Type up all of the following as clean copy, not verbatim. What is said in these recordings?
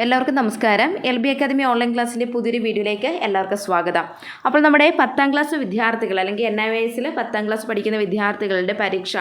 എല്ലാവർക്കും നമസ്കാരം. LB academy online ക്ലാസ്സിൻ്റെ പുതിയൊരു വീഡിയോയിലേക്ക് എല്ലാവർക്കും സ്വാഗതം. അപ്പോൾ നമ്മുടെ 10ാം ക്ലാസ് വിദ്യാർത്ഥികൾ അല്ലെങ്കിൽ NIVSൽ 10ാം ക്ലാസ് പഠിക്കുന്ന വിദ്യാർത്ഥികളുടെ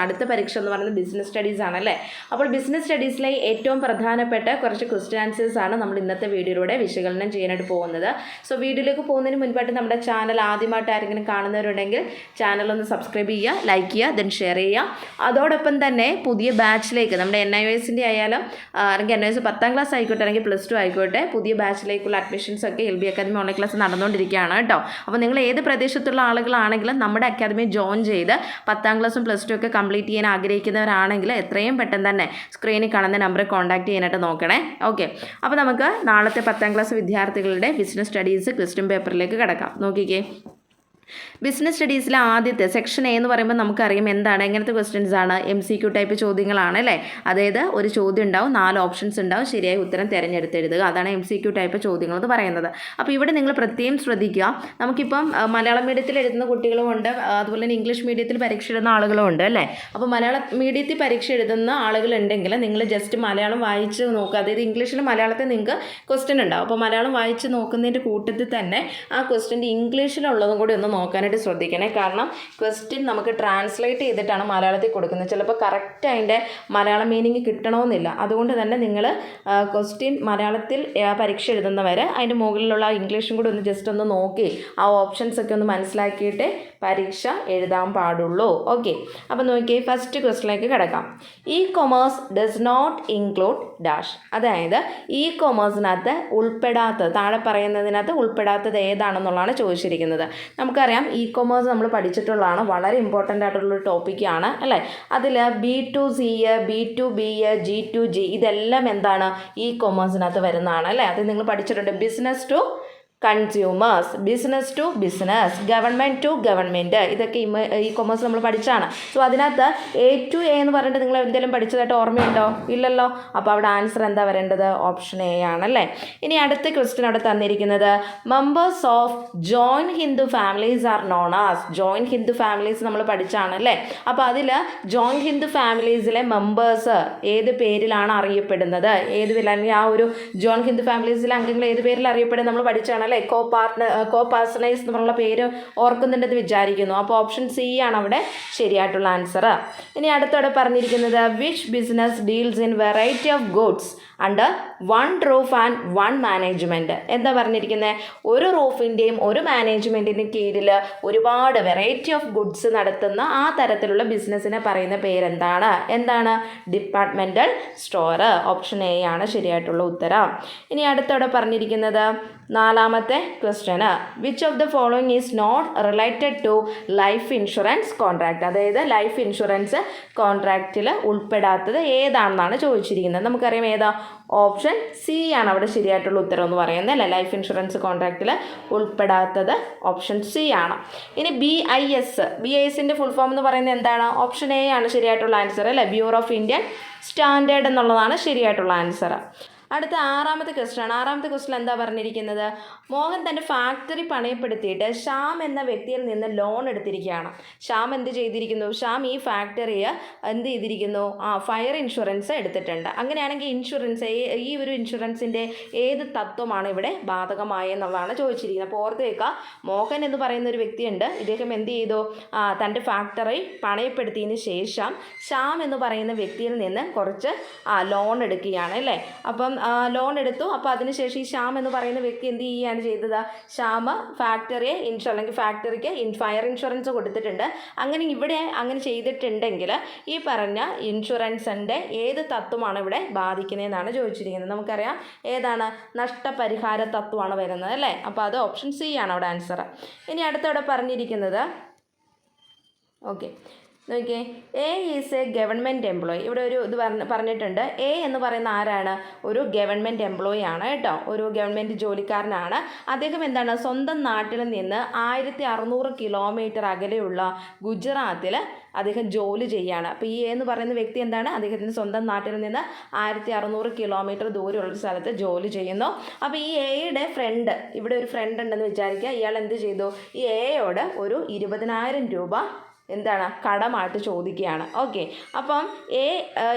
അടുത്ത പരീക്ഷ എന്ന് പറയുന്നത് ബിസിനസ് സ്റ്റഡീസ് ആണല്ലേ. അപ്പോൾ ബിസിനസ് സ്റ്റഡീസിലെ ഏറ്റവും പ്രധാനപ്പെട്ട കുറച്ച് ക്വസ്റ്റ്യൻ ആൻസേഴ്സ് ആണ് നമ്മൾ ഇന്നത്തെ വീഡിയോയിലൂടെ വിശകലനം ചെയ്യാനായിട്ട് പോകുന്നത്. സോ വീഡിയോയിലേക്ക് പോകുന്നതിന് മുൻപായിട്ട് നമ്മുടെ ചാനൽ ആദ്യമായിട്ട് ആരെങ്കിലും കാണുന്നവരുണ്ടെങ്കിൽ ചാനൽ ഒന്ന് സബ്സ്ക്രൈബ് ചെയ്യുക, ലൈക്ക് ചെയ്യുക, ദെൻ ഷെയർ ചെയ്യുക. അതോടൊപ്പം തന്നെ പുതിയ ബാച്ചിലേക്ക് നമ്മുടെ NIVSൻ്റെ ആയാലും അല്ലെങ്കിൽ NIVS 10ാം ക്ലാസ് ആയിക്കോട്ടെ അല്ലെങ്കിൽ +2 ആയിക്കോട്ടെ പുതിയ ബാച്ചിലേക്കുള്ള അഡ്മിഷൻസ് ഒക്കെ LB അക്കാദമി ഓൺലൈൻ ക്ലാസ് നടന്നുകൊണ്ടിരിക്കുകയാണ് കേട്ടോ. അപ്പോൾ നിങ്ങൾ ഏത് പ്രദേശത്തുള്ള ആളുകളാണെങ്കിലും നമ്മുടെ അക്കാദമി ജോയിൻ ചെയ്ത് 10ാം ക്ലാസ്സും +2 ഒക്കെ കംപ്ലീറ്റ് ചെയ്യാൻ ആഗ്രഹിക്കുന്നവരാണെങ്കിൽ എത്രയും പെട്ടെന്ന് തന്നെ സ്ക്രീനിൽ കാണുന്ന നമ്പറിൽ കോൺടാക്ട് ചെയ്യാനായിട്ട് നോക്കണേ. ഓക്കെ, അപ്പോൾ നമുക്ക് നാളത്തെ 10ാം ക്ലാസ് വിദ്യാർത്ഥികളുടെ ബിസിനസ് സ്റ്റഡീസ് ക്വസ്റ്റ്യൻ പേപ്പറിലേക്ക് കിടക്കാം. നോക്കിക്കേ, ബിസിനസ് സ്റ്റഡീസിലെ ആദ്യത്തെ സെക്ഷൻ A എന്ന് പറയുമ്പോൾ നമുക്കറിയാം എന്താണ്, എങ്ങനത്തെ ക്വസ്റ്റ്യൻസ് ആണ്, MCQ ടൈപ്പ് ചോദ്യങ്ങളാണ് അല്ലേ. അതായത് ഒരു ചോദ്യം ഉണ്ടാവും, 4 ഓപ്ഷൻസ് ഉണ്ടാവും, ശരിയായ ഉത്തരം തിരഞ്ഞെടുത്തെഴുതുക. അതാണ് MCQ ടൈപ്പ് ചോദ്യങ്ങൾ എന്ന് പറയുന്നത്. അപ്പോൾ ഇവിടെ നിങ്ങൾ പ്രത്യേകം ശ്രദ്ധിക്കുക. നമുക്കിപ്പം മലയാളം മീഡിയത്തിൽ എഴുതുന്ന കുട്ടികളുമുണ്ട്, അതുപോലെ തന്നെ ഇംഗ്ലീഷ് മീഡിയത്തിൽ പരീക്ഷ എഴുതുന്ന ആളുകളും ഉണ്ട് അല്ലേ. അപ്പോൾ മലയാളം മീഡിയത്തിൽ പരീക്ഷ എഴുതുന്ന ആളുകളുണ്ടെങ്കിൽ നിങ്ങൾ ജസ്റ്റ് മലയാളം വായിച്ച് നോക്കുക. അതായത് ഇംഗ്ലീഷിലും മലയാളത്തിൽ നിങ്ങൾക്ക് ക്വസ്റ്റ്യൻ ഉണ്ടാവും. അപ്പോൾ മലയാളം വായിച്ച് നോക്കുന്നതിൻ്റെ കൂട്ടത്തിൽ തന്നെ ആ ക്വസ്റ്റ്യൻ്റെ ഇംഗ്ലീഷിലുള്ളതും കൂടി ഒന്ന് നോക്കാനായിട്ട് ശ്രദ്ധിക്കണേ. കാരണം ക്വസ്റ്റ്യൻ നമുക്ക് ട്രാൻസ്ലേറ്റ് ചെയ്തിട്ടാണ് മലയാളത്തിൽ കൊടുക്കുന്നത്. ചിലപ്പോൾ കറക്റ്റ് അതിൻ്റെ മലയാളം മീനിങ് കിട്ടണമെന്നില്ല. അതുകൊണ്ട് തന്നെ നിങ്ങൾ ക്വസ്റ്റ്യൻ മലയാളത്തിൽ പരീക്ഷ എഴുതുന്നവർ അതിൻ്റെ മുകളിലുള്ള ഇംഗ്ലീഷും കൂടി ഒന്ന് ജസ്റ്റ് ഒന്ന് നോക്കി ആ ഓപ്ഷൻസ് ഒക്കെ ഒന്ന് മനസ്സിലാക്കിയിട്ട് പരീക്ഷ എഴുതാൻ പാടുള്ളൂ. ഓക്കെ, അപ്പോൾ നോക്കിയേ, ഫസ്റ്റ് ക്വസ്റ്റ്യനിലേക്ക് കിടക്കാം. Commerce does not include dash. അതായത് കൊമേഴ്സിനകത്ത് ഉൾപ്പെടാത്തത്, താഴെ പറയുന്നതിനകത്ത് ഉൾപ്പെടാത്തത് ഏതാണെന്നുള്ളതാണ് ചോദിച്ചിരിക്കുന്നത്. നമുക്കറിയാം കൊമേഴ്സ് നമ്മൾ പഠിച്ചിട്ടുള്ളതാണ്, വളരെ ഇമ്പോർട്ടൻ്റ് ആയിട്ടുള്ളൊരു ടോപ്പിക്കാണ് അല്ലേ. അതിൽ B2C, B2B, G2G ഇതെല്ലാം എന്താണ് കൊമേഴ്സിനകത്ത് വരുന്നതാണ് അല്ലേ. അത് നിങ്ങൾ പഠിച്ചിട്ടുണ്ട്. Business to consumers, business to business, government to government, ഇതൊക്കെ കൊമേഴ്സ് നമ്മൾ പഠിച്ചാണ്. സോ അതിനകത്ത് A to A എന്ന് പറഞ്ഞിട്ട് നിങ്ങൾ എന്തെങ്കിലും പഠിച്ചതായിട്ട് ഓർമ്മയുണ്ടോ? ഇല്ലല്ലോ. അപ്പോൾ അവിടെ ആൻസർ എന്താ വരേണ്ടത്? ഓപ്ഷൻ A ആണല്ലേ. ഇനി അടുത്ത ക്വസ്റ്റ്യൻ അവിടെ തന്നിരിക്കുന്നത് members of joint Hindu families R known as. Joint Hindu families നമ്മൾ പഠിച്ചാണ് അല്ലേ. അപ്പോൾ അതിൽ ജോയിൻറ്റ് ഹിന്ദു ഫാമിലീസിലെ മെമ്പേഴ്സ് ഏത് പേരിലാണ് അറിയപ്പെടുന്നത്? ഏത് പേരിൽ, അല്ലെങ്കിൽ ആ ഒരു ജോയിൻറ്റ് ഹിന്ദു ഫാമിലീസിലെ അംഗങ്ങൾ ഏത് പേരിൽ അറിയപ്പെടുന്നത് നമ്മൾ പഠിച്ചാണ് അല്ലേ. കോ പാർട്ട്നേഴ്സ് എന്നുള്ള പേര് ഓർക്കുന്നുണ്ടെന്ന് വിചാരിക്കുന്നു. അപ്പോൾ ഓപ്ഷൻ C ആണ് അവിടെ ശരിയായിട്ടുള്ള ആൻസർ. ഇനി അടുത്തോടെ പറഞ്ഞിരിക്കുന്നത് which business deals in variety of goods under one roof and one management. എന്താ പറഞ്ഞിരിക്കുന്നത്? ഒരു റൂഫിൻ്റെയും ഒരു മാനേജ്മെൻറ്റിൻ്റെയും കീഴിൽ ഒരുപാട് വെറൈറ്റി ഓഫ് ഗുഡ്സ് നടത്തുന്ന ആ തരത്തിലുള്ള ബിസിനസ്സിനെ പറയുന്ന പേരെന്താണ്? എന്താണ്? Departmental store. ഓപ്ഷൻ A ആണ് ശരിയായിട്ടുള്ള ഉത്തരം. ഇനി അടുത്തോടെ പറഞ്ഞിരിക്കുന്നത് നാലാമത്തെ ക്വസ്റ്റ്യന്, which of the following is not related to life insurance contract. അതായത് ലൈഫ് ഇൻഷുറൻസ് കോൺട്രാക്റ്റിൽ ഉൾപ്പെടാത്തത് ഏതാണെന്നാണ് ചോദിച്ചിരിക്കുന്നത്. നമുക്കറിയാം ഏതാ? ഓപ്ഷൻ C ആണ് അവിടെ ശരിയായിട്ടുള്ള ഉത്തരം എന്ന് പറയുന്നത് അല്ലേ. ലൈഫ് ഇൻഷുറൻസ് കോൺട്രാക്റ്റിൽ ഉൾപ്പെടാത്തത് ഓപ്ഷൻ C ആണ്. ഇനി BIS ഫുൾ ഫോം എന്ന് പറയുന്നത് എന്താണ്? ഓപ്ഷൻ A ആണ് ശരിയായിട്ടുള്ള ആൻസർ അല്ലേ. ബ്യൂറോ ഓഫ് ഇന്ത്യൻ സ്റ്റാൻഡേർഡ് എന്നുള്ളതാണ് ശരിയായിട്ടുള്ള ആൻസർ. അടുത്ത ആറാമത്തെ ക്വസ്റ്റ്യൻ. ആറാമത്തെ ക്വസ്റ്റ്യൻ എന്താ പറഞ്ഞിരിക്കുന്നത്? മോഹൻ തൻ്റെ ഫാക്ടറി പണയപ്പെടുത്തിയിട്ട് ശ്യാം എന്ന വ്യക്തിയിൽ നിന്ന് ലോൺ എടുത്തിരിക്കുകയാണ്. ശ്യാം എന്ത് ചെയ്തിരിക്കുന്നു? ശ്യാം ഈ ഫാക്ടറിയെ എന്ത് ചെയ്തിരിക്കുന്നു? ഫയർ ഇൻഷുറൻസ് എടുത്തിട്ടുണ്ട്. അങ്ങനെയാണെങ്കിൽ ഈ ഒരു ഇൻഷുറൻസിൻ്റെ ഏത് തത്വമാണ് ഇവിടെ ബാധകമായെന്നുള്ളതാണ് ചോദിച്ചിരിക്കുന്നത്. അപ്പോൾ ഓർത്ത് വെക്കുക, മോഹൻ എന്ന് പറയുന്ന ഒരു വ്യക്തിയുണ്ട്. ഇദ്ദേഹം എന്ത് ചെയ്തു? തൻ്റെ ഫാക്ടറി പണയപ്പെടുത്തിയതിന് ശേഷം ശ്യാം എന്ന് പറയുന്ന വ്യക്തിയിൽ നിന്ന് കുറച്ച് ലോൺ എടുക്കുകയാണ് അല്ലേ. അപ്പം ലോൺ എടുത്തു. അപ്പോൾ അതിനുശേഷം ഈ ശ്യാം എന്ന് പറയുന്ന വ്യക്തി എന്ത് ചെയ്യുകയാണ് ചെയ്തത്? ശ്യാം ഫാക്ടറിയെ അല്ലെങ്കിൽ ഫാക്ടറിക്ക് ഫയർ ഇൻഷുറൻസ് കൊടുത്തിട്ടുണ്ട്. അങ്ങനെ ചെയ്തിട്ടുണ്ടെങ്കിൽ ഈ പറഞ്ഞ ഇൻഷുറൻസിൻ്റെ ഏത് തത്വമാണ് ഇവിടെ ബാധിക്കുന്നതെന്നാണ് ചോദിച്ചിരിക്കുന്നത്. നമുക്കറിയാം ഏതാണ്? നഷ്ടപരിഹാര തത്വമാണ് വരുന്നത് അല്ലേ. അപ്പോൾ അത് ഓപ്ഷൻ C ആണ് അവിടെ ആൻസർ. ഇനി അടുത്തവിടെ പറഞ്ഞിരിക്കുന്നത്, ഓക്കെ നോക്കിയേ, A is A government employee. ഇവിടെ ഒരു ഇത് പറഞ്ഞിട്ടുണ്ട്. A എന്ന് പറയുന്ന ആരാണ്? ഒരു ഗവൺമെൻറ് എംപ്ലോയി ആണ് കേട്ടോ, ഒരു ഗവൺമെൻറ് ജോലിക്കാരനാണ്. അദ്ദേഹം എന്താണ്? സ്വന്തം നാട്ടിൽ നിന്ന് 1600 കിലോമീറ്റർ അകലെയുള്ള ഗുജറാത്തിൽ അദ്ദേഹം ജോലി ചെയ്യുകയാണ്. അപ്പോൾ A എന്ന് പറയുന്ന വ്യക്തി എന്താണ്? അദ്ദേഹത്തിൻ്റെ സ്വന്തം നാട്ടിൽ നിന്ന് 1600 കിലോമീറ്റർ ദൂരമുള്ളൊരു സ്ഥലത്ത് ജോലി ചെയ്യുന്നു. അപ്പോൾ ഈ Aയുടെ ഫ്രണ്ട്, ഇവിടെ ഒരു ഫ്രണ്ട് ഉണ്ടെന്ന് വിചാരിക്കുക. ഇയാൾ എന്ത് ചെയ്തു? ഈ Aയോട് ഒരു 20,000 രൂപ എന്താണ് കടമായിട്ട് ചോദിക്കുകയാണ്. ഓക്കെ, അപ്പം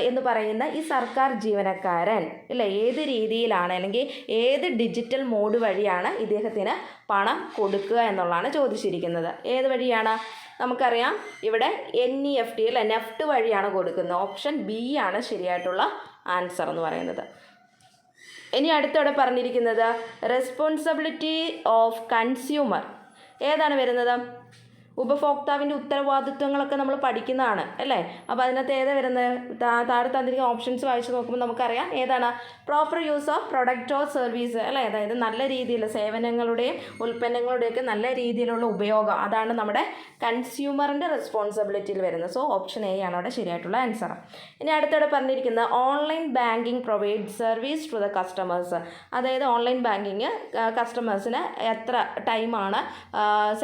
എന്ന് പറയുന്ന ഈ സർക്കാർ ജീവനക്കാരൻ അല്ലേ ഏത് രീതിയിലാണ് അല്ലെങ്കിൽ ഏത് ഡിജിറ്റൽ മോഡ് വഴിയാണ് ഇദ്ദേഹത്തിന് പണം കൊടുക്കുക എന്നുള്ളതാണ് ചോദിച്ചിരിക്കുന്നത്. ഏത് വഴിയാണ്? നമുക്കറിയാം ഇവിടെ NEFT അല്ലെ നെഫ്റ്റ് വഴിയാണ് കൊടുക്കുന്നത്. ഓപ്ഷൻ ബി ആണ് ശരിയായിട്ടുള്ള ആൻസർ എന്ന് പറയുന്നത്. ഇനി അടുത്തവിടെ പറഞ്ഞിരിക്കുന്നത് റെസ്പോൺസിബിലിറ്റി ഓഫ് കൺസ്യൂമർ ഏതാണ് വരുന്നത്? ഉപഭോക്താവിൻ്റെ ഉത്തരവാദിത്വങ്ങളൊക്കെ നമ്മൾ പഠിക്കുന്നതാണ് അല്ലേ. അപ്പോൾ അതിനകത്ത് ഏതാ വരുന്നത്? താഴെ തന്നിരിക്കുന്ന ഓപ്ഷൻസ് വായിച്ച് നോക്കുമ്പോൾ നമുക്കറിയാം ഏതാണ് proper use of product or service അല്ലേ. അതായത് നല്ല രീതിയിൽ സേവനങ്ങളുടെയും ഉൽപ്പന്നങ്ങളുടെയൊക്കെ നല്ല രീതിയിലുള്ള ഉപയോഗം, അതാണ് നമ്മുടെ കൺസ്യൂമറിൻ്റെ റെസ്പോൺസിബിലിറ്റിയിൽ വരുന്നത്. സോ ഓപ്ഷൻ എ ആണ് അവിടെ ശരിയായിട്ടുള്ള ആൻസർ. ഇനി അടുത്തവിടെ പറഞ്ഞിരിക്കുന്നത് online banking provide service to the customers. അതായത് ഓൺലൈൻ ബാങ്കിങ് കസ്റ്റമേഴ്സിന് എത്ര ടൈമാണ്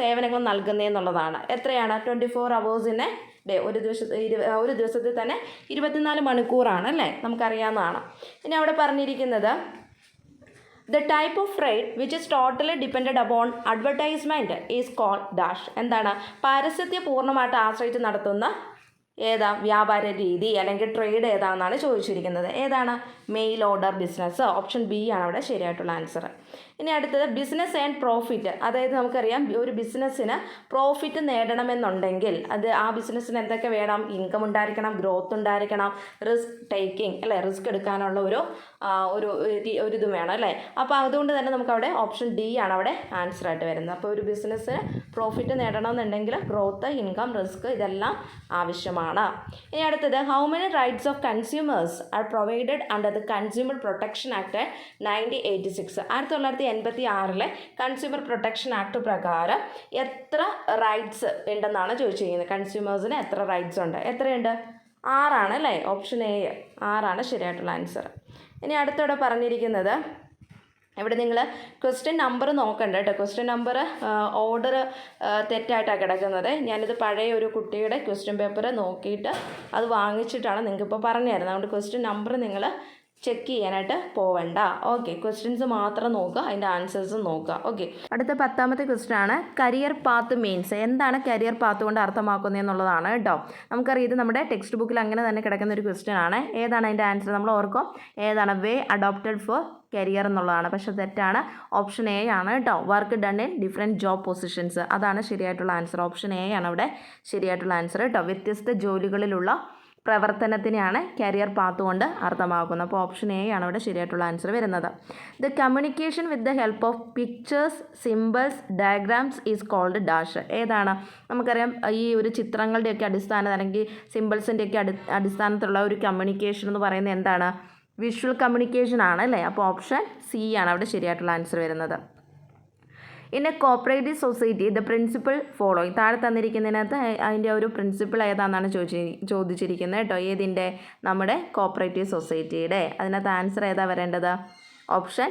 സേവനങ്ങൾ നൽകുന്നതെന്നുള്ളതാണ്. എത്രയാണ്? 24 hours ഡേ. ഒരു ദിവസത്തിൽ തന്നെ 24 മണിക്കൂറാണ് അല്ലേ, നമുക്കറിയാവുന്നതാണ്. ഇനി അവിടെ പറഞ്ഞിരിക്കുന്നത് the type of trade which is totally depended upon advertisement is called dash. എന്താണ്? പരസ്യത്തെ പൂർണ്ണമായിട്ട് ആശ്രയിച്ച് നടത്തുന്ന വ്യാപാര രീതി അല്ലെങ്കിൽ ട്രേഡ് ഏതാണെന്നാണ് ചോദിച്ചിരിക്കുന്നത്. ഏതാണ്? Mail order business. Option B ആണ് അവിടെ ശരിയായിട്ടുള്ള ആൻസർ. ഇനി അടുത്തത് ബിസിനസ് ആൻഡ് പ്രോഫിറ്റ്. അതായത് നമുക്കറിയാം ഒരു ബിസിനസ്സിന് പ്രോഫിറ്റ് നേടണമെന്നുണ്ടെങ്കിൽ ആ ബിസിനസ്സിന് എന്തൊക്കെ വേണം? ഇൻകം ഉണ്ടായിരിക്കണം, ഗ്രോത്ത് ഉണ്ടായിരിക്കണം, റിസ്ക് ടേക്കിംഗ് അല്ലേ, റിസ്ക് എടുക്കാനുള്ള ഒരു ഇതും വേണം അല്ലേ. അപ്പോൾ അതുകൊണ്ട് തന്നെ നമുക്കവിടെ ഓപ്ഷൻ ഡി ആണ് അവിടെ ആൻസർ ആയിട്ട് വരുന്നത്. അപ്പോൾ ഒരു ബിസിനസ്സിന് പ്രോഫിറ്റ് നേടണമെന്നുണ്ടെങ്കിൽ ഗ്രോത്ത്, ഇൻകം, റിസ്ക് ഇതെല്ലാം ആവശ്യമാണ്. ഇനി അടുത്തത് how many rights of consumers are provided under the consumer protection act 1986. 1986 consumer protection act പ്രകാരം എത്ര റൈറ്റ്സ് ഉണ്ടെന്നാണ് ചോദിച്ചിരിക്കുന്നത്. കൺസ്യൂമേഴ്സിന് എത്ര റൈറ്റ്സ് ഉണ്ട്? എത്രയുണ്ട്? 6 ആണ് അല്ലേ. ഓപ്ഷൻ എ 6 ആണ് ശരിയായിട്ടുള്ള ആൻസർ. ഇനി അടുത്തവിടെ പറഞ്ഞിരിക്കുന്നത് ഇവിടെ നിങ്ങൾ ക്വസ്റ്റ്യൻ നമ്പർ നോക്കണ്ട കേട്ടോ. ക്വസ്റ്റ്യൻ നമ്പർ ഓർഡർ തെറ്റായിട്ടാണ് കിടക്കുന്നത്. ഞാനിത് പഴയ ഒരു കുട്ടിയുടെ ക്വസ്റ്റ്യൻ പേപ്പർ നോക്കിയിട്ട് അത് വാങ്ങിച്ചിട്ടാണ് നിങ്ങൾക്കിപ്പോൾ പറഞ്ഞു തരുന്നത്. അതുകൊണ്ട് ക്വസ്റ്റ്യൻ നമ്പർ നിങ്ങൾ ചെക്ക് ചെയ്യാനായിട്ട് പോവണ്ട. ഓക്കെ, ക്വസ്റ്റ്യൻസ് മാത്രം നോക്കുക, അതിൻ്റെ ആൻസേഴ്സും നോക്കുക. ഓക്കെ, അടുത്ത 10ാമത്തെ ക്വസ്റ്റ്യൻ ആണ് കരിയർ പാത്ത് മീൻസ്. എന്താണ് കരിയർ പാത്ത് കൊണ്ട് അർത്ഥമാക്കുന്നത് എന്നുള്ളതാണ് കേട്ടോ. നമുക്കറിയാം ഇത് നമ്മുടെ ടെക്സ്റ്റ് ബുക്കിൽ അങ്ങനെ തന്നെ കിടക്കുന്ന ഒരു ക്വസ്റ്റ്യൻ ആണ്. ഏതാണ് അതിൻ്റെ ആൻസർ? നമ്മൾ ഓർക്കും ഏതാണ്? വേ അഡോപ്റ്റഡ് ഫോർ കരിയർ എന്നുള്ളതാണ്. പക്ഷേ തെറ്റാണ്. ഓപ്ഷൻ എ ആണ് കേട്ടോ. Work done in different job positions, അതാണ് ശരിയായിട്ടുള്ള ആൻസർ. ഓപ്ഷൻ എ ആണ് അവിടെ ശരിയായിട്ടുള്ള ആൻസർ കേട്ടോ. വ്യത്യസ്ത ജോലികളിലുള്ള പ്രവർത്തനത്തിനെയാണ് കരിയർ പാത്ത് കൊണ്ട് അർത്ഥമാക്കുന്നത്. അപ്പോൾ ഓപ്ഷൻ എ ആണ് ഇവിടെ ശരിയായിട്ടുള്ള ആൻസർ വരുന്നത്. The communication with the help of pictures, symbols, diagrams is called dash. ഏതാണ്? നമുക്കറിയാം ഈ ഒരു ചിത്രങ്ങളുടെയൊക്കെ അടിസ്ഥാനം അല്ലെങ്കിൽ സിമ്പിൾസിൻ്റെയൊക്കെ അടിസ്ഥാനത്തിലുള്ള ഒരു കമ്മ്യൂണിക്കേഷൻ എന്ന് പറയുന്നത് എന്താണ്? വിഷ്വൽ കമ്മ്യൂണിക്കേഷൻ ആണ് അല്ലേ. അപ്പോൾ ഓപ്ഷൻ സി ആണ് അവിടെ ശരിയായിട്ടുള്ള ആൻസർ വരുന്നത്. In A cooperative society the principle following. താഴെ തന്നിരിക്കുന്നതിനകത്ത് അതിൻ്റെ ഒരു പ്രിൻസിപ്പിൾ ഏതാണെന്നാണ് ചോദിച്ചിരിക്കുന്നത് കേട്ടോ. ഏതിൻ്റെ? നമ്മുടെ കോപ്പറേറ്റീവ് സൊസൈറ്റിയുടെ. അതിനകത്ത് ആൻസർ ഏതാ വരേണ്ടത്? ഓപ്ഷൻ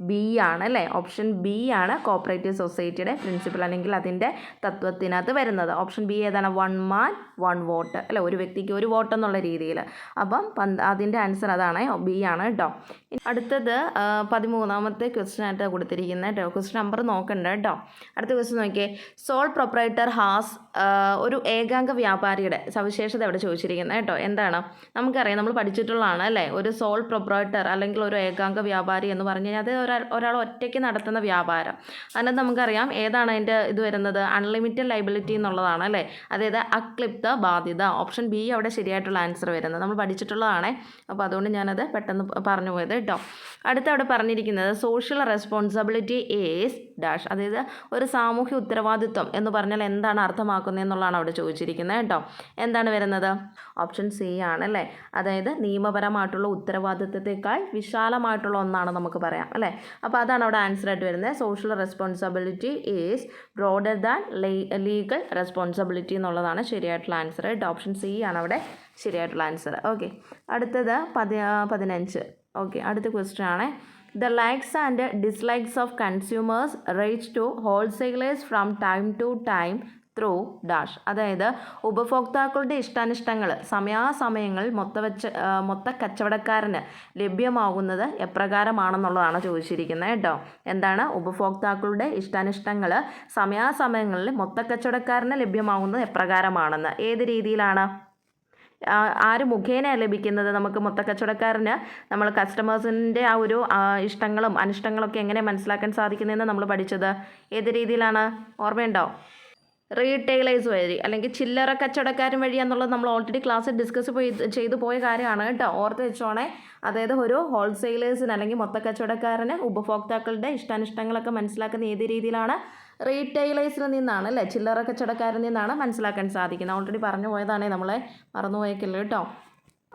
ബി ആണ് അല്ലേ. ഓപ്ഷൻ ബി ആണ് കോപ്പറേറ്റീവ് സൊസൈറ്റിയുടെ പ്രിൻസിപ്പിൾ അല്ലെങ്കിൽ അതിൻ്റെ തത്വത്തിനകത്ത് വരുന്നത്. ഓപ്ഷൻ ബി ഏതാണ്? 1 man 1 vote അല്ലേ, ഒരു വ്യക്തിക്ക് ഒരു വോട്ട് എന്നുള്ള രീതിയിൽ. അപ്പം അതിൻ്റെ ആൻസർ അതാണ്, ബി ആണ് കേട്ടോ. അടുത്തത് 13ാമത്തെ ക്വസ്റ്റ്യൻ ആയിട്ട് കൊടുത്തിരിക്കുന്നത് കേട്ടോ. ക്വസ്റ്റ്യൻ നമ്പർ നോക്കണ്ട കേട്ടോ. അടുത്ത ക്വസ്റ്റ്യൻ നോക്കിയേ. സോൾ പ്രൊപ്പറേറ്റർ ഹാസ് ഒരു ഏകാംഗ വ്യാപാരിയുടെ സവിശേഷത ഇവിടെ ചോദിച്ചിരിക്കുന്നത് കേട്ടോ. എന്താണ്? നമുക്കറിയാം, നമ്മൾ പഠിച്ചിട്ടുള്ളതാണ് അല്ലേ. ഒരു സോൾ പ്രൊപ്പറേറ്റർ അല്ലെങ്കിൽ ഒരു ഏകാംഗ വ്യാപാരി എന്ന് പറഞ്ഞു കഴിഞ്ഞാൽ അത് ഒരാൾ ഒറ്റയ്ക്ക് നടത്തുന്ന വ്യാപാരം. അതിനകത്ത് നമുക്കറിയാം ഏതാണ് അതിൻ്റെ ഇത് വരുന്നത്? അൺലിമിറ്റഡ് ലൈബിലിറ്റി എന്നുള്ളതാണ് അല്ലേ. അതായത് അക്ലിപ്ത ബാധ്യത. ഓപ്ഷൻ ബി അവിടെ ശരിയായിട്ടുള്ള ആൻസർ വരുന്നത്. നമ്മൾ പഠിച്ചിട്ടുള്ളതാണ്. അപ്പോൾ അതുകൊണ്ട് ഞാനത് പെട്ടെന്ന് പറഞ്ഞു പോയത് കേട്ടോ. അടുത്ത അവിടെ പറഞ്ഞിരിക്കുന്നത് സോഷ്യൽ റെസ്പോൺസിബിലിറ്റി ഈസ് ഡാഷ്. അതായത് ഒരു സാമൂഹ്യ ഉത്തരവാദിത്വം എന്ന് പറഞ്ഞാൽ എന്താണ് അർത്ഥമാക്കുന്നത് എന്നുള്ളതാണ് അവിടെ ചോദിച്ചിരിക്കുന്നത് കേട്ടോ. എന്താണ് വരുന്നത്? ഓപ്ഷൻ സി ആണല്ലേ. അതായത് നിയമപരമായിട്ടുള്ള ഉത്തരവാദിത്വത്തെക്കാൾ വിശാലമായിട്ടുള്ള ഒന്നാണ് നമുക്ക് പറയാം അല്ലേ. അപ്പോൾ അതാണ് അവിടെ ആൻസർ ആയിട്ട് വരുന്നത്. Social responsibility is broader than legal responsibility എന്നുള്ളതാണ് ശരിയായിട്ടുള്ള ആൻസർ കേട്ടോ. ഓപ്ഷൻ സി ആണ് അവിടെ ശരിയായിട്ടുള്ള ആൻസർ. ഓക്കെ, അടുത്തത് 15. ഓക്കെ, അടുത്ത ക്വസ്റ്റ്യൻ ആണ്. The likes and dislikes of consumers reach to wholesalers from time to time through dash. അതായത് ഉപഭോക്താക്കളുടെ ഇഷ്ടാനിഷ്ടങ്ങൾ സമയാസമയങ്ങളിൽ മൊത്ത കച്ചവടക്കാരന് ലഭ്യമാകുന്നത് എപ്രകാരമാണെന്നുള്ളതാണ് ചോദിച്ചിരിക്കുന്നത് കേട്ടോ. എന്താണ്? ഉപഭോക്താക്കളുടെ ഇഷ്ടാനിഷ്ടങ്ങൾ സമയാസമയങ്ങളിൽ മൊത്ത കച്ചവടക്കാരന് ലഭ്യമാകുന്നത് എപ്രകാരമാണെന്ന്. ഏത് രീതിയിലാണ്? ആര് മുഖേന ലഭിക്കുന്നത്? നമുക്ക് മൊത്തക്കച്ചവടക്കാരന് നമ്മൾ കസ്റ്റമേഴ്സിൻ്റെ ആ ഒരു ഇഷ്ടങ്ങളും അനിഷ്ടങ്ങളൊക്കെ എങ്ങനെ മനസ്സിലാക്കാൻ സാധിക്കുന്നതെന്ന് നമ്മൾ പഠിച്ചത് ഏത് രീതിയിലാണ്? ഓർമ്മയുണ്ടോ? റീറ്റെയിലേഴ്സ് വഴി അല്ലെങ്കിൽ ചില്ലറ കച്ചവടക്കാരൻ വഴി എന്നുള്ളത് നമ്മൾ ഓൾറെഡി ക്ലാസ്സിൽ ഡിസ്കസ് ചെയ്തു പോയ കാര്യമാണ് കേട്ടോ. ഓർത്ത് വെച്ചോണേ. അതായത് ഒരു ഹോൾസെയിലേഴ്സിന് അല്ലെങ്കിൽ മൊത്തക്കച്ചവടക്കാരന് ഉപഭോക്താക്കളുടെ ഇഷ്ടാനിഷ്ടങ്ങളൊക്കെ മനസ്സിലാക്കുന്ന ഏത് രീതിയിലാണ്? റീറ്റെയിലേഴ്സിൽ നിന്നാണ് അല്ലേ, ചില്ലറ കച്ചവടക്കാരിൽ നിന്നാണ് മനസ്സിലാക്കാൻ സാധിക്കുന്നത്. ഓൾറെഡി പറഞ്ഞു പോയതാണേ, നമ്മളെ മറന്നുപോയേക്കില്ല കേട്ടോ.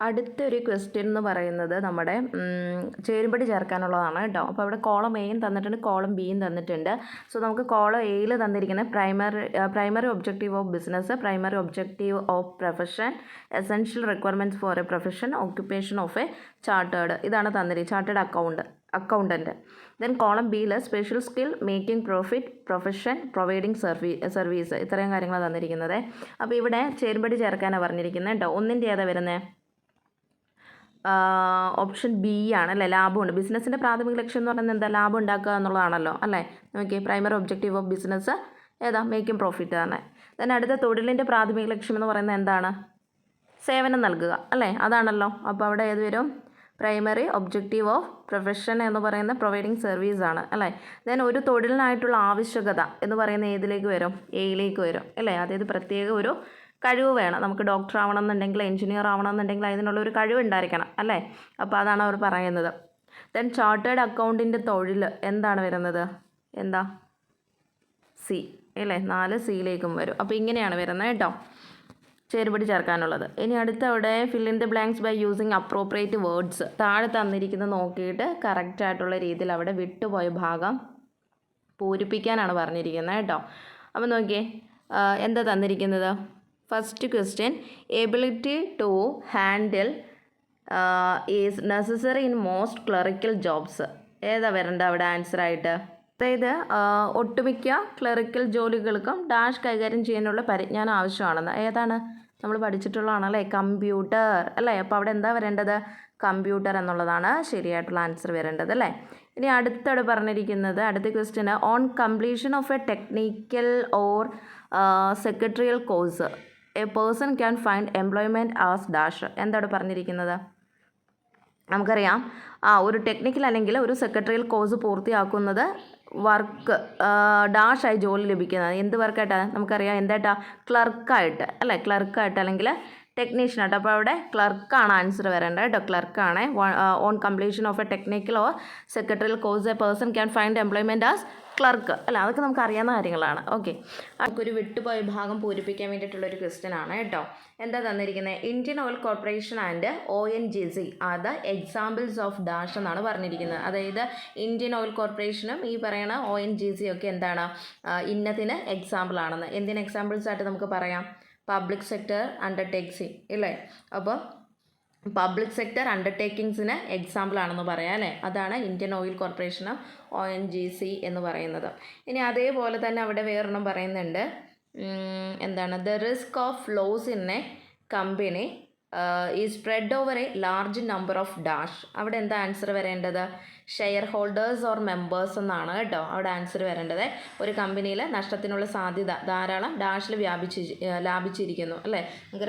അടുത്തൊരു ക്വസ്റ്റ്യൻ എന്ന് പറയുന്നത് നമ്മുടെ ചേരുംപടി ചേർക്കാനുള്ളതാണ് കേട്ടോ. അപ്പോൾ അവിടെ കോളം എയും തന്നിട്ടുണ്ട്, കോളം ബിയും തന്നിട്ടുണ്ട്. സോ നമുക്ക് കോളം എയിൽ തന്നിരിക്കുന്നത് primary objective of business, primary objective of profession, essential requirements four A profession, occupation of A chartered. ഇതാണ് തന്നിരിക്കുന്നത്, ചാർട്ടേഡ് അക്കൗണ്ടൻറ്റ്. ദെൻ കോളം ബിയിൽ special skill, making profit, profession, providing service. ഇത്രയും കാര്യങ്ങളാണ് തന്നിരിക്കുന്നത്. അപ്പോൾ ഇവിടെ ചേരുംപടി ചേർക്കാനാണ് പറഞ്ഞിരിക്കുന്നത് കേട്ടോ. ഒന്നിൻ്റെ ഏതാ വരുന്നത്? ഓപ്ഷൻ ബി ആണ് അല്ലേ, ലാഭമുണ്ട്. ബിസിനസ്സിൻ്റെ പ്രാഥമിക ലക്ഷ്യം എന്ന് പറയുന്നത് എന്താ? ലാഭം ഉണ്ടാക്കുക എന്നുള്ളതാണല്ലോ അല്ലേ. Okay, primary objective of business ഏതാ? മേക്കിംഗ് പ്രോഫിറ്റ് ആണ്. ദെൻ അടുത്ത തൊഴിലിൻ്റെ പ്രാഥമിക ലക്ഷ്യം എന്ന് പറയുന്നത് എന്താണ്? സേവനം നൽകുക അല്ലേ, അതാണല്ലോ. അപ്പോൾ അവിടെ ഏത് വരും? പ്രൈമറി ഒബ്ജക്റ്റീവ് ഓഫ് പ്രൊഫഷൻ എന്ന് പറയുന്ന പ്രൊവൈഡിങ് സർവീസ് ആണ് അല്ലേ. ദെൻ ഒരു തൊഴിലിനായിട്ടുള്ള ആവശ്യകത എന്ന് പറയുന്ന ഏതിലേക്ക് വരും? എയിലേക്ക് വരും അല്ലേ. അതായത് പ്രത്യേക ഒരു കഴിവ് വേണം. നമുക്ക് ഡോക്ടർ ആവണമെന്നുണ്ടെങ്കിൽ, എഞ്ചിനീയർ ആവണമെന്നുണ്ടെങ്കിൽ അതിനുള്ള ഒരു കഴിവ് ഉണ്ടായിരിക്കണം അല്ലേ. അപ്പോൾ അതാണ് അവർ പറയുന്നത്. ദെൻ ചാർട്ടേഡ് അക്കൗണ്ടിൻ്റെ തൊഴിൽ എന്താണ് വരുന്നത്? എന്താ? സി അല്ലേ, 4 സിയിലേക്കും വരും. അപ്പോൾ ഇങ്ങനെയാണ് വരുന്നത് കേട്ടോ ചേരുപടി ചേർക്കാനുള്ളത്. ഇനി അടുത്ത അവിടെ fill in the blanks by using appropriate words. താഴെ തന്നിരിക്കുന്നത് നോക്കിയിട്ട് കറക്റ്റായിട്ടുള്ള രീതിയിൽ അവിടെ വിട്ടുപോയ ഭാഗം പൂരിപ്പിക്കാനാണ് പറഞ്ഞിരിക്കുന്നത് കേട്ടോ. അപ്പോൾ നോക്കിയേ എന്താ തന്നിരിക്കുന്നത്? First question, ability to handle is necessary in most clerical jobs. ഏതാ വരേണ്ട അവിടെ ആൻസറായിട്ട്? അതായത് ഒട്ടുമിക്ക ക്ലറിക്കൽ ജോലികൾക്കും ഡാഷ് കൈകാര്യം ചെയ്യാനുള്ള പരിജ്ഞാനം ആവശ്യമാണെന്ന്. ഏതാണ്? നമ്മൾ പഠിച്ചിട്ടുള്ളതാണല്ലേ, കമ്പ്യൂട്ടർ അല്ലേ. അപ്പോൾ അവിടെ എന്താ വരേണ്ടത്? കമ്പ്യൂട്ടർ എന്നുള്ളതാണ് ശരിയായിട്ടുള്ള ആൻസർ വരേണ്ടത് അല്ലേ. ഇനി അടുത്തോടെ പറഞ്ഞിരിക്കുന്നത് അടുത്ത question, on completion of a technical or secretarial course a person can find employment as dash. എന്താണ് പറഞ്ഞിരിക്കുന്നത്? നമുക്കറിയാം, ഒരു ടെക്നിക്കൽ അല്ലെങ്കിൽ ഒരു സെക്രട്ടറിയൽ കോഴ്സ് പൂർത്തിയാക്കുന്നത് വർക്ക് ഡാഷായി ജോലി ലഭിക്കുന്നത്. എന്ത് വർക്കായിട്ടാണ്? നമുക്കറിയാം എന്തായിട്ടാ? ക്ലർക്കായിട്ട് അല്ലേ, ക്ലർക്കായിട്ട് അല്ലെങ്കിൽ ടെക്നീഷ്യനായിട്ട്. അപ്പോൾ അവിടെ ക്ലർക്കാണ് ആൻസർ വരേണ്ടത് കേട്ടോ. ക്ലർക്കാണ്. On completion of a technical or secretarial course a person can find employment as clerk അല്ല, അതൊക്കെ നമുക്ക് അറിയാവുന്ന കാര്യങ്ങളാണ്. ഓക്കെ, നമുക്കൊരു വിട്ടുപോയ ഭാഗം പൂരിപ്പിക്കാൻ വേണ്ടിയിട്ടുള്ളൊരു ക്വസ്റ്റ്യൻ ആണ് കേട്ടോ. എന്താ തന്നിരിക്കുന്നത്? Indian oil corporation and ONGC are the examples of dash എന്നാണ് പറഞ്ഞിരിക്കുന്നത്. അതായത് ഇന്ത്യൻ ഓയിൽ കോർപ്പറേഷനും ഈ പറയുന്ന ONGC ഒക്കെ എന്താണ്? ഇന്നത്തിന് എക്സാമ്പിൾ ആണെന്ന്. എന്തിന് എക്സാമ്പിൾസ് ആയിട്ട് നമുക്ക് പറയാം? പബ്ലിക് സെക്ടർ അണ്ടർടേക്കിങ്സ് ഇല്ലേ. അപ്പോൾ പബ്ലിക് സെക്ടർ അണ്ടർടേക്കിങ്സിന് എക്സാമ്പിൾ ആണെന്ന് പറയാം അല്ലേ. അതാണ് ഇന്ത്യൻ ഓയിൽ കോർപ്പറേഷനും ONGC എന്ന് പറയുന്നത്. ഇനി അതേപോലെ തന്നെ അവിടെ വേറൊരെണ്ണം പറയുന്നുണ്ട്. എന്താണ്? The risk of loss in a company is spread over a large number of dash. അവിടെ എന്താ ആൻസർ വരേണ്ടത്? ഷെയർ ഹോൾഡേഴ്സ് ഓർ മെമ്പേഴ്സ് എന്നാണ് കേട്ടോ അവിടെ ആൻസർ വരേണ്ടത്. ഒരു കമ്പനിയിൽ നഷ്ടത്തിനുള്ള സാധ്യത ധാരാളം ഡാഷിൽ ലാഭിച്ചിരിക്കുന്നു അല്ലേ. നമുക്ക്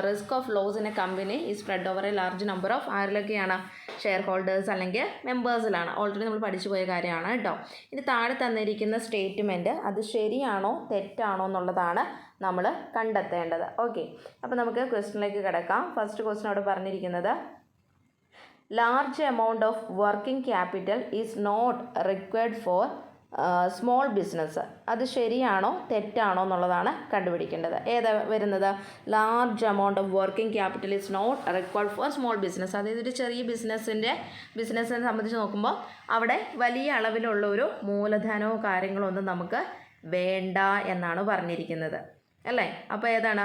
risk of loss in a company is spread over a large number of ആരിലൊക്കെയാണ്? ഷെയർ ഹോൾഡേഴ്സ് അല്ലെങ്കിൽ മെമ്പേഴ്സിലാണ്. ഓൾറെഡി നമ്മൾ പഠിച്ചു പോയ കാര്യമാണ് കേട്ടോ. ഇനി താഴെ തന്നിരിക്കുന്ന സ്റ്റേറ്റ്മെൻറ്റ് അത് ശരിയാണോ തെറ്റാണോ എന്നുള്ളതാണ് നമ്മൾ കണ്ടെത്തേണ്ടത്. ഓക്കെ, അപ്പോൾ നമുക്ക് ക്വസ്റ്റ്യനിലേക്ക് കിടക്കാം. ഫസ്റ്റ് ക്വസ്റ്റ്യൻ അവിടെ പറഞ്ഞിരിക്കുന്നത്, large amount of working capital is not required for small business. അത് ശരിയാണോ തെറ്റാണോ എന്നുള്ളതാണ് കണ്ടുപിടിക്കേണ്ടത്. ഏതാ വരുന്നത്? Large amount of working capital is not required for small business. അതായത് ഒരു ചെറിയ ബിസിനസ്സിനെ സംബന്ധിച്ച് നോക്കുമ്പോൾ അവിടെ വലിയ അളവിലുള്ള ഒരു മൂലധനമോ കാര്യങ്ങളോ ഒന്നും നമുക്ക് വേണ്ട എന്നാണ് പറഞ്ഞിരിക്കുന്നത് അല്ലേ. അപ്പോൾ ഏതാണ്?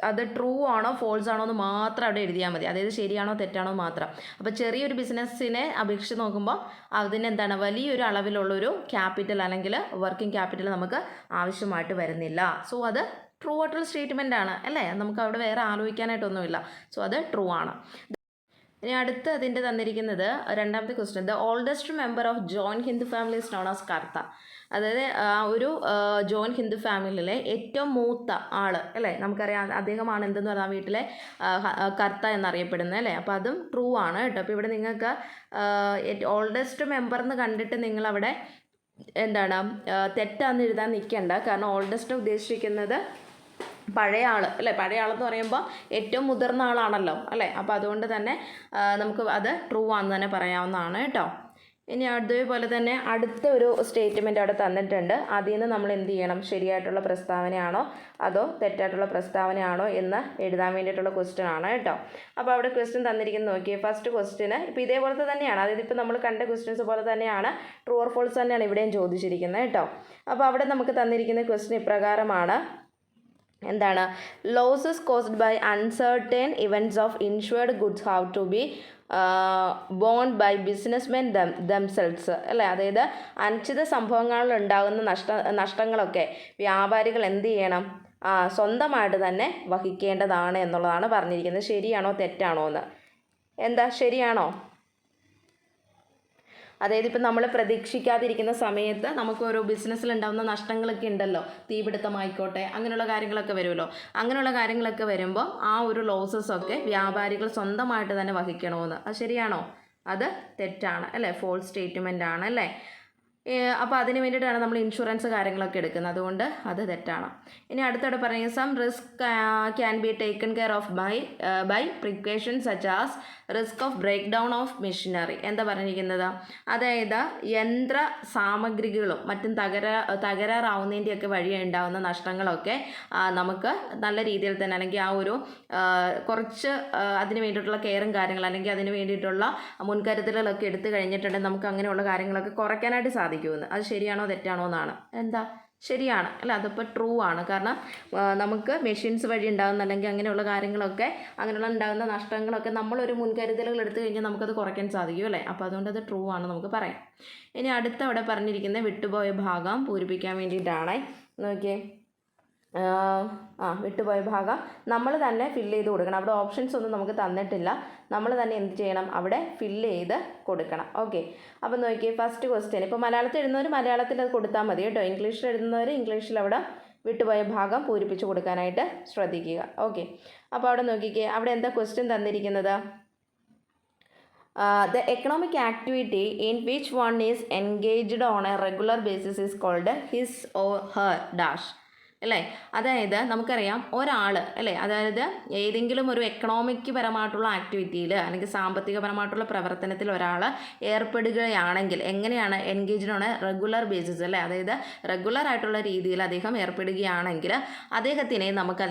അത് ട്രൂ ആണോ ഫോൾസ് ആണോ എന്ന് മാത്രം അവിടെ എഴുതിയാൽ മതി. അതായത് ശരിയാണോ തെറ്റാണോ മാത്രം. അപ്പോൾ ചെറിയൊരു ബിസിനസ്സിനെ അപേക്ഷിച്ച് നോക്കുമ്പോൾ അതിന് എന്താണ് വലിയൊരു അളവിലുള്ളൊരു ക്യാപിറ്റൽ അല്ലെങ്കിൽ വർക്കിംഗ് ക്യാപിറ്റൽ നമുക്ക് ആവശ്യമായിട്ട് വരുന്നില്ല. സോ അത് ട്രൂ ആയിട്ടുള്ള സ്റ്റേറ്റ്മെൻ്റ് ആണ് അല്ലേ, നമുക്ക് അവിടെ വേറെ ആലോചിക്കാനായിട്ടൊന്നുമില്ല. സോ അത് ട്രൂ ആണ്. ഇനി അടുത്ത് അതിൻ്റെ തന്നിരിക്കുന്നത് രണ്ടാമത്തെ question, the oldest member of joint Hindu family is known as karta. അതായത് ഒരു ജോയിൻറ്റ് ഹിന്ദു ഫാമിലിയിലെ ഏറ്റവും മൂത്ത ആൾ അല്ലേ, നമുക്കറിയാം അദ്ദേഹമാണ് എന്തെന്ന് പറഞ്ഞാൽ ആ വീട്ടിലെ കർത്ത എന്നറിയപ്പെടുന്നത് അല്ലേ. അപ്പോൾ അതും ട്രൂ ആണ് കേട്ടോ. അപ്പോൾ ഇവിടെ നിങ്ങൾക്ക് ഓൾഡസ്റ്റ് മെമ്പർ എന്ന് കണ്ടിട്ട് നിങ്ങളവിടെ എന്താണ് തെറ്റാന്ന് എഴുതാൻ നിൽക്കേണ്ട. കാരണം ഓൾഡസ്റ്റ് ഉദ്ദേശിക്കുന്നത് പഴയ ആൾ അല്ലേ, പഴയ ആളെന്ന് പറയുമ്പോൾ ഏറ്റവും മുതിർന്ന ആളാണല്ലോ അല്ലേ. അപ്പോൾ അതുകൊണ്ട് തന്നെ നമുക്ക് അത് ട്രൂ ആണെന്ന് തന്നെ പറയാവുന്നതാണ് കേട്ടോ. ഇനി അതേപോലെ തന്നെ അടുത്ത ഒരു സ്റ്റേറ്റ്മെൻറ്റ് അവിടെ തന്നിട്ടുണ്ട്. അതിൽ നിന്ന് നമ്മൾ എന്ത് ചെയ്യണം, ശരിയായിട്ടുള്ള പ്രസ്താവനയാണോ അതോ തെറ്റായിട്ടുള്ള പ്രസ്താവനയാണോ എന്ന് എഴുതാൻ വേണ്ടിയിട്ടുള്ള ക്വസ്റ്റ്യൻ ആണ് കേട്ടോ. അപ്പോൾ അവിടെ ക്വസ്റ്റ്യൻ തന്നിരിക്കുന്നത് നോക്കിയേ. ഫസ്റ്റ് ക്വസ്റ്റ്യന് ഇപ്പോൾ ഇതേപോലത്തെ തന്നെയാണ്, അതായത് ഇപ്പോൾ നമ്മൾ കണ്ട ക്വസ്റ്റ്യൻസ് പോലെ തന്നെയാണ്, ട്രൂ ഓർ ഫോൾസ് തന്നെയാണ് ഇവിടെയും ചോദിച്ചിരിക്കുന്നത് കേട്ടോ. അപ്പോൾ അവിടെ നമുക്ക് തന്നിരിക്കുന്ന ക്വസ്റ്റ്യൻ ഇപ്രകാരമാണ്. എന്താണ്, losses caused by uncertain events of insured goods have to be ബോണ്ട് ബൈ ബിസിനസ്മെൻ ദംസെൽസ് അല്ലേ. അതായത് അനിശ്ചിത സംഭവങ്ങളിൽ ഉണ്ടാകുന്ന നഷ്ടങ്ങളൊക്കെ വ്യാപാരികൾ എന്ത് ചെയ്യണം, സ്വന്തമായിട്ട് തന്നെ വഹിക്കേണ്ടതാണ് എന്നുള്ളതാണ് പറഞ്ഞിരിക്കുന്നത്. ശരിയാണോ തെറ്റാണോ എന്ന്, എന്താ ശരിയാണോ? അതായത് ഇപ്പം നമ്മൾ പ്രതീക്ഷിക്കാതിരിക്കുന്ന സമയത്ത് നമുക്ക് ഓരോ ബിസിനസ്സിലുണ്ടാകുന്ന നഷ്ടങ്ങളൊക്കെ ഉണ്ടല്ലോ, തീപിടുത്തമായിക്കോട്ടെ അങ്ങനെയുള്ള കാര്യങ്ങളൊക്കെ വരുമല്ലോ. അങ്ങനെയുള്ള കാര്യങ്ങളൊക്കെ വരുമ്പോൾ ആ ഒരു ലോസസൊക്കെ വ്യാപാരികൾ സ്വന്തമായിട്ട് തന്നെ വഹിക്കണമെന്ന്, അത് ശരിയാണോ? അത് തെറ്റാണ് അല്ലേ, ഫോൾസ് സ്റ്റേറ്റ്മെൻ്റ് ആണ് അല്ലേ. അപ്പോൾ അതിന് വേണ്ടിയിട്ടാണ് നമ്മൾ ഇൻഷുറൻസ് കാര്യങ്ങളൊക്കെ എടുക്കുന്നത്, അതുകൊണ്ട് അത് തെറ്റാണ്. ഇനി അടുത്തോടെ പറയുന്നത് some risk can be taken care of by precaution such as risk of break down of machinery. എന്താ പറഞ്ഞിരിക്കുന്നത്, അതായത് യന്ത്ര സാമഗ്രികളും മറ്റും തകരാറാവുന്നതിൻ്റെയൊക്കെ വഴി ഉണ്ടാകുന്ന നഷ്ടങ്ങളൊക്കെ നമുക്ക് നല്ല രീതിയിൽ തന്നെ അല്ലെങ്കിൽ ആ ഒരു കുറച്ച് അതിന് വേണ്ടിയിട്ടുള്ള കെയറും കാര്യങ്ങൾ അല്ലെങ്കിൽ അതിന് വേണ്ടിയിട്ടുള്ള മുൻകരുതലുകളൊക്കെ എടുത്തു കഴിഞ്ഞിട്ടുണ്ടെങ്കിൽ നമുക്ക് അങ്ങനെയുള്ള കാര്യങ്ങളൊക്കെ കുറയ്ക്കാനായിട്ട് സാധിക്കുമെന്ന്. അത് ശരിയാണോ തെറ്റാണോ എന്നാണ്. എന്താ ശരിയാണ് അല്ല, അതിപ്പോൾ ട്രൂ ആണ്. കാരണം നമുക്ക് മെഷീൻസ് വഴി ഉണ്ടാകുന്ന അല്ലെങ്കിൽ അങ്ങനെയുള്ള കാര്യങ്ങളൊക്കെ അങ്ങനെയുള്ള ഉണ്ടാകുന്ന നഷ്ടങ്ങളൊക്കെ നമ്മളൊരു മുൻകരുതലുകൾ എടുത്തു കഴിഞ്ഞാൽ നമുക്കത് കുറയ്ക്കാൻ സാധിക്കും അല്ലേ. അപ്പോൾ അതുകൊണ്ട് അത് ട്രൂ ആണ് നമുക്ക് പറയാം. ഇനി അടുത്ത അവിടെ പറഞ്ഞിരിക്കുന്ന വിട്ടുപോയ ഭാഗം പൂരിപ്പിക്കാൻ വേണ്ടിയിട്ടാണ്. നോക്കിയേ, വിട്ടുപോയ ഭാഗം നമ്മൾ തന്നെ ഫില്ല് ചെയ്ത് കൊടുക്കണം. അവിടെ ഓപ്ഷൻസ് ഒന്നും നമുക്ക് തന്നിട്ടില്ല, നമ്മൾ തന്നെ എന്ത് ചെയ്യണം, അവിടെ ഫില്ല് ചെയ്ത് കൊടുക്കണം. ഓക്കെ, അപ്പോൾ നോക്കിയേ ഫസ്റ്റ് ക്വസ്റ്റ്യൻ. ഇപ്പോൾ മലയാളത്തിൽ എഴുതുന്നവർ മലയാളത്തിൽ അത് കൊടുത്താൽ മതി കേട്ടോ. ഇംഗ്ലീഷിൽ എഴുതുന്നവർ ഇംഗ്ലീഷിൽ അവിടെ വിട്ടുപോയ ഭാഗം പൂരിപ്പിച്ച് കൊടുക്കാനായിട്ട് ശ്രദ്ധിക്കുക. ഓക്കെ, അപ്പോൾ അവിടെ നോക്കിക്കേ, അവിടെ എന്താ ക്വസ്റ്റ്യൻ തന്നിരിക്കുന്നത്, the economic activity in which one is engaged on a regular basis is called his or her dash അല്ലേ. അതായത് നമുക്കറിയാം ഒരാൾ അല്ലേ, അതായത് ഏതെങ്കിലും ഒരു എക്കണോമിക് പരമായിട്ടുള്ള ആക്ടിവിറ്റിയിൽ അല്ലെങ്കിൽ സാമ്പത്തികപരമായിട്ടുള്ള പ്രവർത്തനത്തിൽ ഒരാൾ ഏർപ്പെടുകയാണെങ്കിൽ എങ്ങനെയാണ്, engaged on A regular basis അല്ലേ. അതായത് റെഗുലർ ആയിട്ടുള്ള രീതിയിൽ അദ്ദേഹം ഏർപ്പെടുകയാണെങ്കിൽ അദ്ദേഹത്തിനെ നമുക്ക്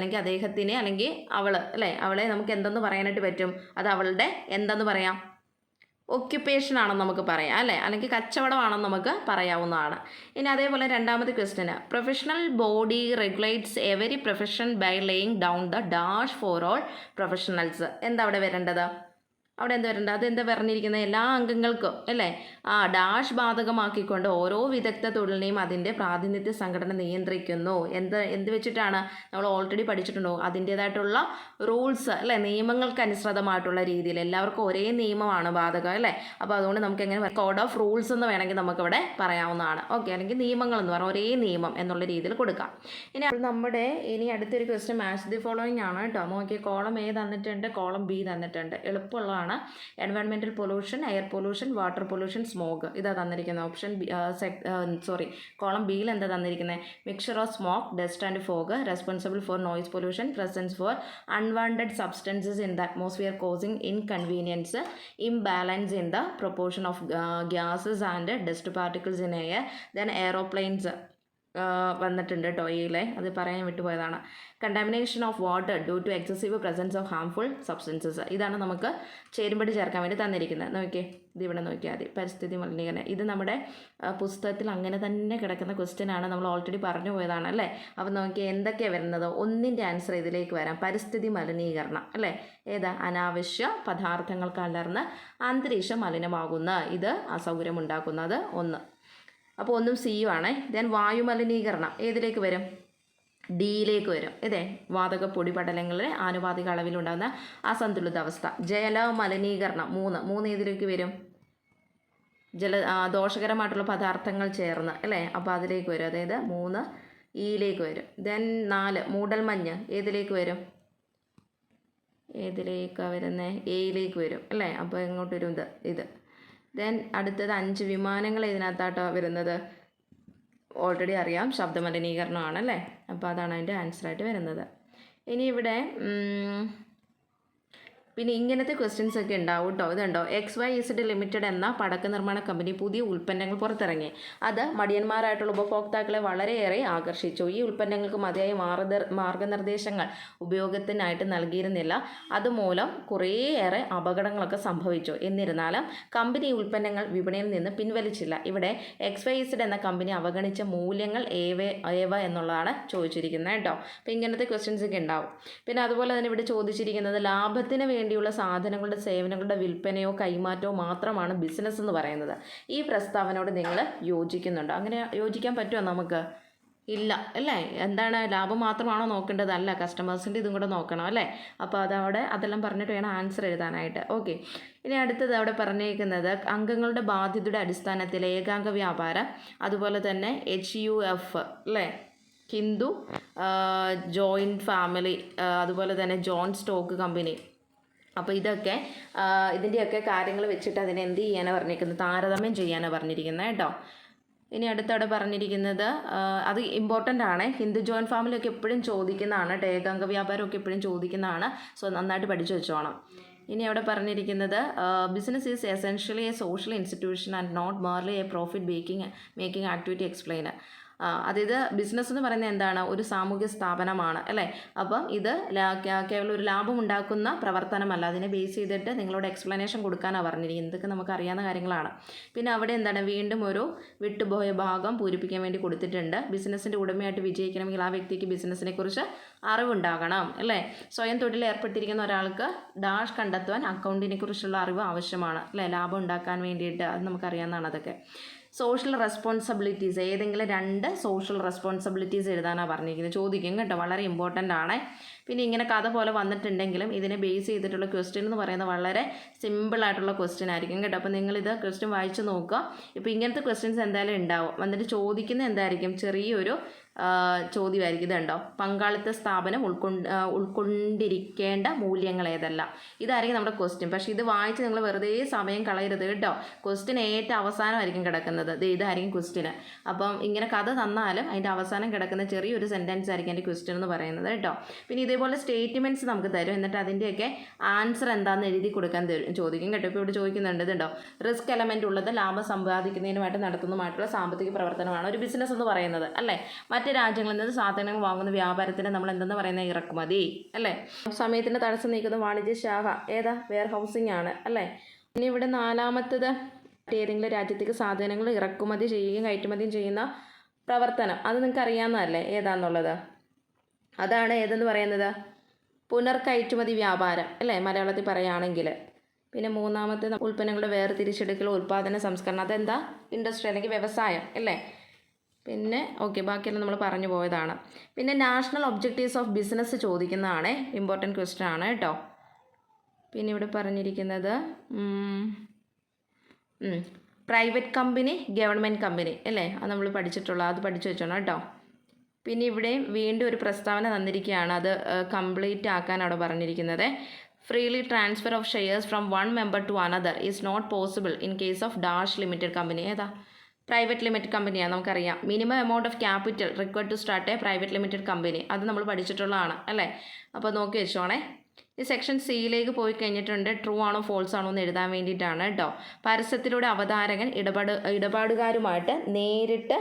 അല്ലെങ്കിൽ അവൾ അല്ലേ, അവളെ നമുക്ക് എന്തെന്ന് പറയാനായിട്ട് പറ്റും, അത് അവളുടെ എന്തെന്ന് പറയാം, ഒക്യുപ്പേഷൻ ആണെന്ന് നമുക്ക് പറയാം അല്ലേ, അല്ലെങ്കിൽ കച്ചവടമാണെന്ന് നമുക്ക് പറയാവുന്നതാണ്. ഇനി അതേപോലെ രണ്ടാമത്തെ question, professional body regulates every profession by laying down the dash for all professionals. എന്താ അവിടെ വരേണ്ടത്, അവിടെ എന്താ വരേണ്ടത്, അതെന്താ പറഞ്ഞിരിക്കുന്നത്, എല്ലാ അംഗങ്ങൾക്കും അല്ലേ ഡാഷ് ബാധകമാക്കിക്കൊണ്ട് ഓരോ വിദഗ്ധ തൊഴിലിനെയും അതിൻ്റെ പ്രാതിനിധ്യ സംഘടന നിയന്ത്രിക്കുന്നു. എന്ത് വെച്ചിട്ടാണ്, നമ്മൾ ഓൾറെഡി പഠിച്ചിട്ടുണ്ടോ, അതിൻ്റേതായിട്ടുള്ള റൂൾസ് അല്ലേ, നിയമങ്ങൾക്കനുസൃതമായിട്ടുള്ള രീതിയിൽ എല്ലാവർക്കും ഒരേ നിയമമാണ് ബാധകം അല്ലേ. അപ്പോൾ അതുകൊണ്ട് നമുക്ക് എങ്ങനെ കോഡ് ഓഫ് റൂൾസ് എന്ന് വേണമെങ്കിൽ നമുക്കിവിടെ പറയാവുന്നതാണ്. ഓക്കെ, അല്ലെങ്കിൽ നിയമങ്ങൾ എന്ന് പറഞ്ഞാൽ ഒരേ നിയമം എന്നുള്ള രീതിയിൽ കൊടുക്കാം. ഇനി അടുത്തൊരു ക്വസ്റ്റ്യൻ മാച്ച് ദി ഫോളോയിങ് ആണ് കേട്ടോ. നോക്കി, കോളം എ തന്നിട്ടുണ്ട്, കോളം ബി തന്നിട്ടുണ്ട്, എളുപ്പമുള്ളതാണ്. Environmental pollution, air pollution, water pollution, smog, ഇതാ തന്നിരിക്കുന്നത്. ഓപ്ഷൻ കോളം ബിയിൽ എന്താ തന്നിരിക്കുന്നത്, mixture of smoke, dust and fog, responsible for noise pollution, presence for unwanted substances in the atmosphere causing inconvenience, imbalance in the proportion of gases and dust particles in air, then aeroplanes വന്നിട്ടുണ്ട് കേട്ടോ എയിലെ, അത് പറയാൻ വിട്ടുപോയതാണ്. Contamination of water due to excessive presence of harmful substances, ഇതാണ് നമുക്ക് ചേരുംപടി ചേർക്കാൻ വേണ്ടി തന്നിരിക്കുന്നത്. നോക്കിയേ, ഇത് ഇവിടെ നോക്കിയാൽ മതി. പരിസ്ഥിതി മലിനീകരണം, ഇത് നമ്മുടെ പുസ്തകത്തിൽ അങ്ങനെ തന്നെ കിടക്കുന്ന ക്വസ്റ്റ്യൻ ആണ്, നമ്മൾ ഓൾറെഡി പറഞ്ഞു പോയതാണ് അല്ലേ. അപ്പോൾ നോക്കിയാൽ എന്തൊക്കെയാണ് വരുന്നത്, ഒന്നിൻ്റെ ആൻസർ ഇതിലേക്ക് വരാം. പരിസ്ഥിതി മലിനീകരണം അല്ലേ, ഏതാ, അനാവശ്യ പദാർത്ഥങ്ങൾ കലർന്ന് അന്തരീക്ഷം മലിനമാകുന്ന, ഇത് അസൗകര്യമുണ്ടാക്കുന്നത് ഒന്ന്. അപ്പോൾ ഒന്നും സി ആണ്. ദെൻ വായുമലിനീകരണം ഏതിലേക്ക് വരും, ഡിയിലേക്ക് വരും. ഇതേ വാതക പൊടിപടലങ്ങളിൽ ആനുപാതിക അളവിലുണ്ടാകുന്ന അസന്തുലിതാവസ്ഥ. ജലമലിനീകരണം മൂന്ന് ഏതിലേക്ക് വരും, ദോഷകരമായിട്ടുള്ള പദാർത്ഥങ്ങൾ ചേർന്ന് അല്ലേ, അപ്പോൾ അതിലേക്ക് വരും. അതായത് 3 ഇയിലേക്ക് വരും. ദെൻ 4 മൂടൽമഞ്ഞ് ഏതിലേക്ക് വരും, ഏതിലേക്കാണ് വരുന്നത്, എയിലേക്ക് വരും അല്ലേ. അപ്പോൾ എങ്ങോട്ട് വരും, ഇത്. ദെൻ അടുത്തത് 5 വിമാനങ്ങൾ ഇതിനകത്താട്ടോ വരുന്നത്, ഓൾറെഡി അറിയാം, ശബ്ദമലിനീകരണമാണല്ലേ. അപ്പോൾ അതാണ് അതിൻ്റെ ആൻസറായിട്ട് വരുന്നത്. ഇനി ഇവിടെ പിന്നെ ഇങ്ങനത്തെ ക്വസ്റ്റ്യൻസ് ഒക്കെ ഉണ്ടാവും കേട്ടോ. ഇതുണ്ടോ, XYZ ലിമിറ്റഡ് എന്ന പടക്ക നിർമ്മാണ കമ്പനി പുതിയ ഉൽപ്പന്നങ്ങൾ പുറത്തിറങ്ങി. അത് മടിയന്മാരായിട്ടുള്ള ഉപഭോക്താക്കളെ വളരെയേറെ ആകർഷിച്ചു. ഈ ഉൽപ്പന്നങ്ങൾക്ക് മതിയായ മാർഗനിർദ്ദേശങ്ങൾ ഉപയോഗത്തിനായിട്ട് നൽകിയിരുന്നില്ല. അതുമൂലം കുറേയേറെ അപകടങ്ങളൊക്കെ സംഭവിച്ചു. എന്നിരുന്നാലും കമ്പനി ഉൽപ്പന്നങ്ങൾ വിപണിയിൽ നിന്ന് പിൻവലിച്ചില്ല. ഇവിടെ XYZ എന്ന കമ്പനി അവഗണിച്ച മൂല്യങ്ങൾ ഏവ എന്നുള്ളതാണ് ചോദിച്ചിരിക്കുന്നത് കേട്ടോ. അപ്പോൾ ഇങ്ങനത്തെ ക്വസ്റ്റ്യൻസ് ഒക്കെ ഉണ്ടാവും. പിന്നെ അതുപോലെ തന്നെ ഇവിടെ ചോദിച്ചിരിക്കുന്നത് ലാഭത്തിന് വേണ്ടിയുള്ള സാധനങ്ങളുടെ സേവനങ്ങളുടെ വിൽപ്പനയോ കൈമാറ്റമോ മാത്രമാണ് ബിസിനസ് എന്ന് പറയുന്നത്. ഈ പ്രസ്താവനയോട് നിങ്ങൾ യോജിക്കുന്നുണ്ടോ? അങ്ങനെ യോജിക്കാൻ പറ്റുമോ നമുക്ക്? ഇല്ല അല്ലേ. എന്താണ്, ലാഭം മാത്രമാണോ നോക്കേണ്ടത്? അല്ല, കസ്റ്റമേഴ്സിൻ്റെ ഇതും കൂടെ നോക്കണം അല്ലേ. അപ്പോൾ അതെല്ലാം പറഞ്ഞിട്ട് വേണം ആൻസർ എഴുതാനായിട്ട്. ഓക്കെ, ഇനി അടുത്തത് അവിടെ പറഞ്ഞേക്കുന്നത് അംഗങ്ങളുടെ ബാധ്യതയുടെ അടിസ്ഥാനത്തിൽ ഏകാംഗ വ്യാപാരം, അതുപോലെ തന്നെ HUF അല്ലേ, ഹിന്ദു ജോയിൻറ്റ് ഫാമിലി, അതുപോലെ തന്നെ ജോൺ സ്റ്റോക്ക് കമ്പനി. അപ്പോൾ ഇതിൻ്റെയൊക്കെ കാര്യങ്ങൾ വെച്ചിട്ട് അതിനെ എന്ത് ചെയ്യാനാണ് പറഞ്ഞിരിക്കുന്നത്, താരതമ്യം ചെയ്യാനാണ് പറഞ്ഞിരിക്കുന്നത് കേട്ടോ. ഇനി അടുത്തവിടെ പറഞ്ഞിരിക്കുന്നത് അത് ഇമ്പോർട്ടൻ്റ് ആണ്. ഹിന്ദു ജോയിൻറ്റ് ഫാമിലിയൊക്കെ എപ്പോഴും ചോദിക്കുന്നതാണ്, ഏകാംഗ വ്യാപാരമൊക്കെ എപ്പോഴും ചോദിക്കുന്നതാണ്. സോ നന്നായിട്ട് പഠിച്ചു വെച്ചോണം. ഇനി അവിടെ പറഞ്ഞിരിക്കുന്നത് business is essentially a social institution and not merely a profit making activity explain. അതായത് ബിസിനസ് എന്ന് പറയുന്നത് എന്താണ്, ഒരു സാമൂഹ്യ സ്ഥാപനമാണ് അല്ലേ. അപ്പം ഇത് കേവലം ഒരു ലാഭം ഉണ്ടാക്കുന്ന പ്രവർത്തനമല്ല. അതിനെ ബേസ് ചെയ്തിട്ട് നിങ്ങളോട് എക്സ്പ്ലനേഷൻ കൊടുക്കാനാണ് പറഞ്ഞിരിക്കുന്നത്. ഇതൊക്കെ നമുക്ക് അറിയാവുന്ന കാര്യങ്ങളാണ്. പിന്നെ അവിടെ എന്താണ്, വീണ്ടും ഒരു വിട്ടുപോയ ഭാഗം പൂരിപ്പിക്കാൻ വേണ്ടി കൊടുത്തിട്ടുണ്ട്. ബിസിനസ്സിൻ്റെ ഉടമയായിട്ട് വിജയിക്കണമെങ്കിൽ ആ വ്യക്തിക്ക് ബിസിനസ്സിനെ കുറിച്ച് അറിവുണ്ടാകണം അല്ലേ. സ്വയം തൊഴിൽ ഏർപ്പെട്ടിരിക്കുന്ന ഒരാൾക്ക് ഡാഷ് കണ്ടെത്തുവാൻ അക്കൗണ്ടിനെ കുറിച്ചുള്ള അറിവ് ആവശ്യമാണ് അല്ലേ, ലാഭം ഉണ്ടാക്കാൻ വേണ്ടിയിട്ട്. അത് നമുക്കറിയാവുന്നതാണ്. അതൊക്കെ സോഷ്യൽ റെസ്പോൺസിബിലിറ്റീസ്, ഏതെങ്കിലും 2 സോഷ്യൽ റെസ്പോൺസിബിലിറ്റീസ് എഴുതാനാണ് പറഞ്ഞിരിക്കുന്നത്. ചോദിക്കും കേട്ടോ, വളരെ ഇമ്പോർട്ടൻ്റ് ആണ്. പിന്നെ ഇങ്ങനെ കഥ പോലെ വന്നിട്ടുണ്ടെങ്കിലും ഇതിനെ ബേസ് ചെയ്തിട്ടുള്ള ക്വസ്റ്റ്യൻ എന്ന് പറയുന്നത് വളരെ സിമ്പിളായിട്ടുള്ള ക്വസ്റ്റ്യൻ ആയിരിക്കും കേട്ടോ. അപ്പോൾ നിങ്ങളിത് ക്വസ്റ്റ്യൻ വായിച്ച് നോക്കുക. ഇപ്പോൾ ഇങ്ങനത്തെ ക്വസ്റ്റ്യൻസ് എന്തായാലും ഉണ്ടാവും. വന്നിട്ട് ചോദിക്കുന്നത് എന്തായിരിക്കും, ചെറിയൊരു ചോദ്യമായിരിക്കും. ഇതുണ്ടോ, പങ്കാളിത്ത സ്ഥാപനം ഉൾക്കൊണ്ടിരിക്കേണ്ട മൂല്യങ്ങൾ ഏതെല്ലാം, ഇതായിരിക്കും നമ്മുടെ ക്വസ്റ്റ്യൻ. പക്ഷേ ഇത് വായിച്ച് നിങ്ങൾ വെറുതെ സമയം കളയരുത് കേട്ടോ. ക്വസ്റ്റ്യൻ ഏറ്റവും അവസാനമായിരിക്കും കിടക്കുന്നത്. ഇതായിരിക്കും ക്വസ്റ്റ്യന്. അപ്പം ഇങ്ങനെ കഥ തന്നാലും അതിൻ്റെ അവസാനം കിടക്കുന്ന ചെറിയൊരു സെൻറ്റൻസ് ആയിരിക്കും എൻ്റെ ക്വസ്റ്റ്യൻ എന്ന് പറയുന്നത് കേട്ടോ. പിന്നെ ഇതേപോലെ സ്റ്റേറ്റ്മെൻറ്റ്സ് നമുക്ക് തരും. എന്നിട്ട് അതിൻ്റെയൊക്കെ ആൻസർ എന്താണെന്ന് എഴുതി കൊടുക്കാൻ ചോദിക്കും കേട്ടോ. ഇപ്പോൾ ഇവിടെ ചോദിക്കുന്നുണ്ട്, ഇതുണ്ടോ, റിസ്ക് എലമെൻ്റ് ഉള്ളത് ലാഭം സമ്പാദിക്കുന്നതിനുമായിട്ട് നടത്തുന്നതുമായിട്ടുള്ള സാമ്പത്തിക പ്രവർത്തനമാണ് ഒരു ബിസിനസ് എന്ന് പറയുന്നത് അല്ലേ. മറ്റ് രാജ്യങ്ങളിൽ നിന്ന് സാധനങ്ങൾ വാങ്ങുന്ന വ്യാപാരത്തിന് നമ്മൾ എന്തെന്ന് പറയുന്നത്, ഇറക്കുമതി അല്ലേ. സമയത്തിൻ്റെ തടസ്സം നീക്കുന്ന വാണിജ്യ ശാഖ ഏതാ, വെയർ ഹൗസിംഗ് ആണ് അല്ലേ. ഇനി ഇവിടെ 4-മത്തത് ഏതെങ്കിലും രാജ്യത്തേക്ക് സാധനങ്ങൾ ഇറക്കുമതി ചെയ്യുകയും കയറ്റുമതിയും ചെയ്യുന്ന പ്രവർത്തനം, അത് നിങ്ങൾക്ക് അറിയാവുന്നതല്ലേ ഏതാണെന്നുള്ളത്. അതാണ് ഏതെന്ന് പറയുന്നത്, പുനർകയറ്റുമതി വ്യാപാരം അല്ലേ, മലയാളത്തിൽ പറയുകയാണെങ്കിൽ. പിന്നെ 3-മത്തെ ഉൽപ്പന്നങ്ങളുടെ വേർതിരിച്ചെടുക്കൽ, ഉൽപ്പാദന സംസ്കരണം, അതെന്താ, ഇൻഡസ്ട്രി അല്ലെങ്കിൽ വ്യവസായം അല്ലേ. പിന്നെ ഓക്കെ, ബാക്കിയെല്ലാം നമ്മൾ പറഞ്ഞു പോയതാണ്. പിന്നെ നാഷണൽ ഒബ്ജക്റ്റീവ്സ് ഓഫ് ബിസിനസ് ചോദിക്കുന്നതാണ്, ഇമ്പോർട്ടൻറ്റ് ക്വസ്റ്റ്യൻ ആണ് കേട്ടോ. പിന്നെ ഇവിടെ പറഞ്ഞിരിക്കുന്നത് പ്രൈവറ്റ് കമ്പനി, ഗവൺമെൻറ് കമ്പനി അല്ലേ, അത് നമ്മൾ പഠിച്ചിട്ടുള്ള, അത് പഠിച്ചു വെച്ചോണം കേട്ടോ. പിന്നെ ഇവിടെ വീണ്ടും ഒരു പ്രസ്താവന തന്നിരിക്കുകയാണ്, അത് കംപ്ലീറ്റ് ആക്കാൻ അവിടെ പറഞ്ഞിരിക്കുന്നത്. Freely transfer of shares from one member to another is not possible in case of dash limited company. ഏതാ, പ്രൈവറ്റ് ലിമിറ്റഡ് കമ്പനിയാണ്, നമുക്കറിയാം. Minimum amount of capital required to start a private limited company, അത് നമ്മൾ പഠിച്ചിട്ടുള്ളതാണ് അല്ലേ. അപ്പോൾ നോക്കി വെച്ചോണേ. ഈ section സിയിലേക്ക് പോയി കഴിഞ്ഞിട്ടുണ്ട്, ട്രൂ ആണോ ഫോൾസ് ആണോ എന്ന് എഴുതാൻ വേണ്ടിയിട്ടാണ് കേട്ടോ. പരസ്യത്തിലൂടെ അവതാരകൻ ഇടപാടുകാരുമായിട്ട് നേരിട്ട്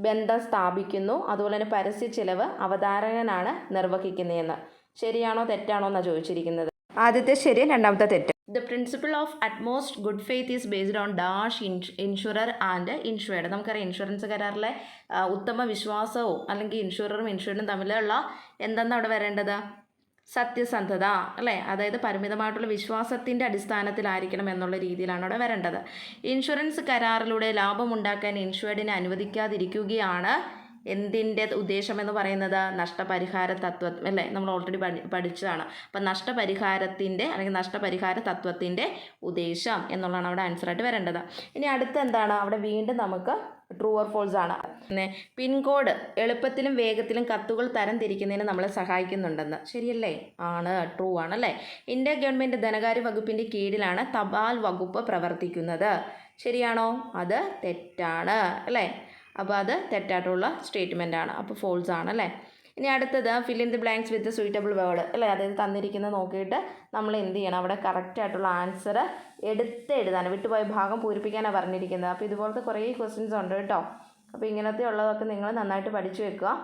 ബന്ധം സ്ഥാപിക്കുന്നു, അതുപോലെ തന്നെ പരസ്യ ചിലവ് അവതാരകനാണ് നിർവഹിക്കുന്നതെന്ന്. ശരിയാണോ തെറ്റാണോ എന്നാണ് ചോദിച്ചിരിക്കുന്നത്. ആദ്യത്തെ ശരി, രണ്ടാമത്തെ തെറ്റ്. The principle of utmost good faith is based on dash insurer and insured. നമുക്കറിയാം ഇൻഷുറൻസ് കരാറിലെ ഉത്തമ വിശ്വാസവും അല്ലെങ്കിൽ ഇൻഷുററും ഇൻഷുർഡും തമ്മിലുള്ള എന്തെന്ന് അവിടെ വരേണ്ടത്? സത്യസന്ധത അല്ലേ, അതായത് പരിമിതമായിട്ടുള്ള വിശ്വാസത്തിൻ്റെ അടിസ്ഥാനത്തിലായിരിക്കണം എന്നുള്ള രീതിയിലാണ് അവിടെ വരേണ്ടത്. ഇൻഷുറൻസ് കരാറിലൂടെ ലാഭമുണ്ടാക്കാൻ ഇൻഷുർഡിനെ അനുവദിക്കാതിരിക്കുകയാണ് എന്തിൻ്റെ ഉദ്ദേശം എന്ന് പറയുന്നത്? നഷ്ടപരിഹാര തത്വം അല്ലേ, നമ്മൾ ഓൾറെഡി പഠിച്ചതാണ്. അപ്പം നഷ്ടപരിഹാരത്തിൻ്റെ അല്ലെങ്കിൽ നഷ്ടപരിഹാര തത്വത്തിൻ്റെ ഉദ്ദേശം എന്നുള്ളതാണ് അവിടെ ആൻസറായിട്ട് വരേണ്ടത്. ഇനി അടുത്ത എന്താണ്? അവിടെ വീണ്ടും നമുക്ക് ട്രൂ ഓർ ഫോൾസ് ആണ്. പിന്നെ പിൻകോഡ് എളുപ്പത്തിലും വേഗത്തിലും കത്തുകൾ തരം തിരിക്കുന്നതിന് നമ്മളെ സഹായിക്കുന്നുണ്ടെന്ന്. ശരിയല്ലേ? ആണ്, ട്രൂ ആണല്ലേ. ഇന്ത്യ ഗവൺമെൻറ് ധനകാര്യ വകുപ്പിൻ്റെ കീഴിലാണ് തപാൽ വകുപ്പ് പ്രവർത്തിക്കുന്നത്. ശരിയാണോ? അത് തെറ്റാണ് അല്ലേ. അപ്പോൾ അത് തെറ്റായിട്ടുള്ള സ്റ്റേറ്റ്മെൻ്റ് ആണ്, അപ്പോൾ ഫോൾസ് ആണ് അല്ലേ. ഇനി അടുത്തത് fill in the blanks with suitable word അല്ലേ, അതായത് തന്നിരിക്കുന്നത് നോക്കിയിട്ട് നമ്മൾ എന്ത് ചെയ്യണം? അവിടെ കറക്റ്റായിട്ടുള്ള ആൻസർ എടുത്ത് എഴുതാൻ, വിട്ടുപോയ ഭാഗം പൂരിപ്പിക്കാനാണ് പറഞ്ഞിരിക്കുന്നത്. അപ്പോൾ ഇതുപോലത്തെ കുറേ ക്വസ്റ്റ്യൻസ് ഉണ്ട് കേട്ടോ. അപ്പോൾ ഇങ്ങനത്തെ ഉള്ളതൊക്കെ നിങ്ങൾ നന്നായിട്ട് പഠിച്ചു വെക്കുക.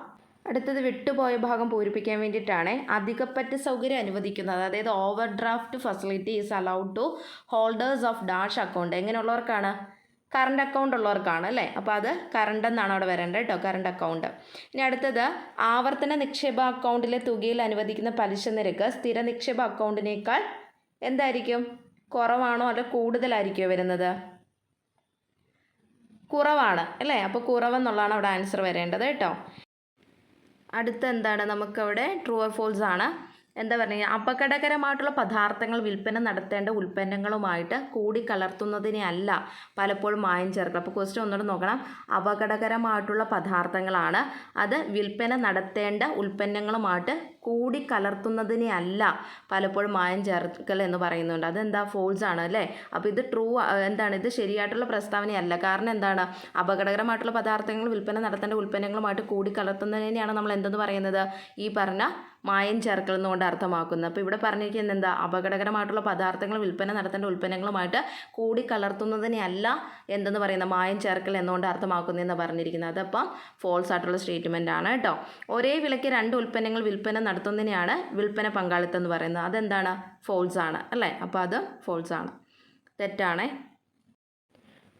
അടുത്തത് വിട്ടുപോയ ഭാഗം പൂരിപ്പിക്കാൻ വേണ്ടിയിട്ടാണ് അധികപ്പറ്റ് സൗകര്യം അനുവദിക്കുന്നത്. അതായത് overdraft facility is allowed to holders of dash account. എങ്ങനെയുള്ളവർക്കാണ്? കറണ്ട് അക്കൗണ്ട് ഉള്ളവർക്കാണ് അല്ലേ. അപ്പോൾ അത് കറണ്ട് എന്നാണ് അവിടെ വരേണ്ടത് കേട്ടോ, കറണ്ട് അക്കൗണ്ട്. ഇനി അടുത്തത് ആവർത്തന നിക്ഷേപ അക്കൗണ്ടിലെ തുകയിൽ അനുവദിക്കുന്ന പലിശ നിരക്ക് സ്ഥിര നിക്ഷേപ അക്കൗണ്ടിനേക്കാൾ എന്തായിരിക്കും? കുറവാണോ അല്ല കൂടുതലായിരിക്കുമോ വരുന്നത്? കുറവാണ് അല്ലേ. അപ്പോൾ കുറവെന്നുള്ളതാണ് അവിടെ ആൻസർ വരേണ്ടത് കേട്ടോ. അടുത്ത എന്താണ്? നമുക്കവിടെ ട്രൂ ഓർ ഫോൾസ് ആണ്. എന്താ പറയുക? അപകടകരമായിട്ടുള്ള പദാർത്ഥങ്ങൾ വിൽപ്പന നടത്തേണ്ട ഉൽപ്പന്നങ്ങളുമായിട്ട് കൂടിക്കലർത്തുന്നതിനെ അല്ല പലപ്പോഴും മായം ചേർക്കുക. അപ്പോൾ ക്വസ്റ്റ്യൻ ഒന്നുകൂടെ നോക്കണം. അപകടകരമായിട്ടുള്ള പദാർത്ഥങ്ങളാണ്, അത് വിൽപ്പന നടത്തേണ്ട ഉൽപ്പന്നങ്ങളുമായിട്ട് കൂടിക്കലർത്തുന്നതിനെ അല്ല പലപ്പോഴും മായം ചേർക്കൽ എന്ന് പറയുന്നുണ്ട്. അതെന്താ? ഫോൾസ് ആണ് അല്ലേ. അപ്പോൾ ഇത് ട്രൂ എന്താണ്? ഇത് ശരിയായിട്ടുള്ള പ്രസ്താവനയല്ല. കാരണം എന്താണ്? അപകടകരമായിട്ടുള്ള പദാർത്ഥങ്ങൾ വിൽപ്പന നടത്തേണ്ട ഉൽപ്പന്നങ്ങളുമായിട്ട് കൂടിക്കലർത്തുന്നതിനെയാണ് നമ്മൾ എന്തെന്ന് പറയുന്നത്? ഈ പറഞ്ഞ മായം ചേർക്കൽ എന്നുകൊണ്ട് അർത്ഥമാക്കുന്നത്. അപ്പോൾ ഇവിടെ പറഞ്ഞിരിക്കുന്നത് എന്താ? അപകടകരമായിട്ടുള്ള പദാർത്ഥങ്ങൾ വിൽപ്പന നടത്തേണ്ട ഉൽപ്പന്നങ്ങളുമായിട്ട് കൂടിക്കലർത്തുന്നതിനെ അല്ല എന്തെന്ന് പറയുന്നത്? മായം ചേർക്കൽ എന്നുകൊണ്ട് അർത്ഥമാക്കുന്നതെന്ന് പറഞ്ഞിരിക്കുന്നത്. അതപ്പം ഫോൾസ് ആയിട്ടുള്ള സ്റ്റേറ്റ്മെൻ്റ് ആണ് കേട്ടോ. ഒരേ വിലയ്ക്ക് രണ്ട് ഉൽപ്പന്നങ്ങൾ വിൽപ്പന നടത്തുന്നതിനെയാണ് വിൽപ്പന പങ്കാളിത്തം എന്ന് പറയുന്നത്. അതെന്താണ്? ഫോൾസ് ആണ് അല്ലേ. അപ്പോൾ അത് ഫോൾസ് ആണ്, തെറ്റാണ്.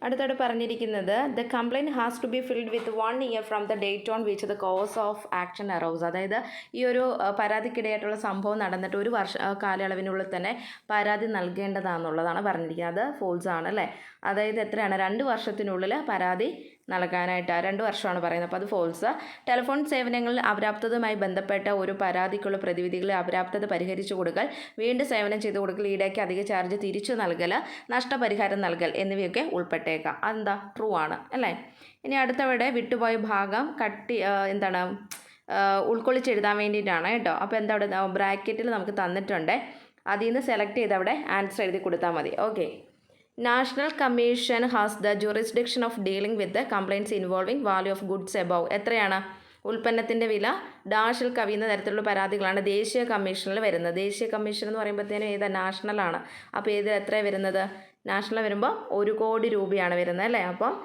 അടുത്തോടെ പറഞ്ഞിരിക്കുന്നത് the complaint has to be filed with 1 year from the date on which the cause of action arose. അതായത് ഈ ഒരു പരാതിക്കിടയായിട്ടുള്ള സംഭവം നടന്നിട്ട് ഒരു വർഷ കാലയളവിനുള്ളിൽ തന്നെ പരാതി നൽകേണ്ടതാണെന്നുള്ളതാണ് പറഞ്ഞിരിക്കുന്നത്. അത് ഫോൾസ് ആണ് അല്ലേ. അതായത് എത്രയാണ്? 2 വർഷത്തിനുള്ളിൽ പരാതി നൽകാനായിട്ട് 2 വർഷമാണ് പറയുന്നത്. അപ്പോൾ അത് ഫോൾസ്. ടെലിഫോൺ സേവനങ്ങളിൽ അപ്രാപ്തതയുമായി ബന്ധപ്പെട്ട ഒരു പരാതിക്കുള്ള പ്രതിവിധികളെ അപ്രാപ്തത പരിഹരിച്ചു കൊടുക്കൽ, വീണ്ടും സേവനം ചെയ്തു കൊടുക്കൽ, ഈടാക്കി അധിക ചാർജ് തിരിച്ചു നൽകൽ, നഷ്ടപരിഹാരം നൽകൽ എന്നിവയൊക്കെ ഉൾപ്പെട്ടേക്കാം. അതെന്താ? ട്രൂ ആണ് അല്ലേ. ഇനി അടുത്തവിടെ വിട്ടുപോയ ഭാഗം എന്താണ് ഉൾക്കൊള്ളിച്ചെഴുതാൻ വേണ്ടിയിട്ടാണ് കേട്ടോ. അപ്പോൾ എന്താ അവിടെ ബ്രാക്കറ്റിൽ നമുക്ക് തന്നിട്ടുണ്ട്, അതിൽ നിന്ന് സെലക്ട് ചെയ്ത് അവിടെ ആൻസർ എഴുതി കൊടുത്താൽ മതി. Okay. National commission has the jurisdiction of dealing with complaints involving value of goods above. എത്രയാണ്? ഉൽപ്പന്നത്തിൻ്റെ വില ഡാഷിൽ കവിയുന്ന തരത്തിലുള്ള പരാതികളാണ് ദേശീയ കമ്മീഷനിൽ വരുന്നത്. ദേശീയ കമ്മീഷൻ എന്ന് പറയുമ്പോഴത്തേനും ഏതാ? നാഷണലാണ്. അപ്പോൾ ഏത് എത്രയാണ് വരുന്നത്? നാഷണൽ വരുമ്പോൾ 1 കോടി രൂപയാണ് വരുന്നത് അല്ലേ. അപ്പം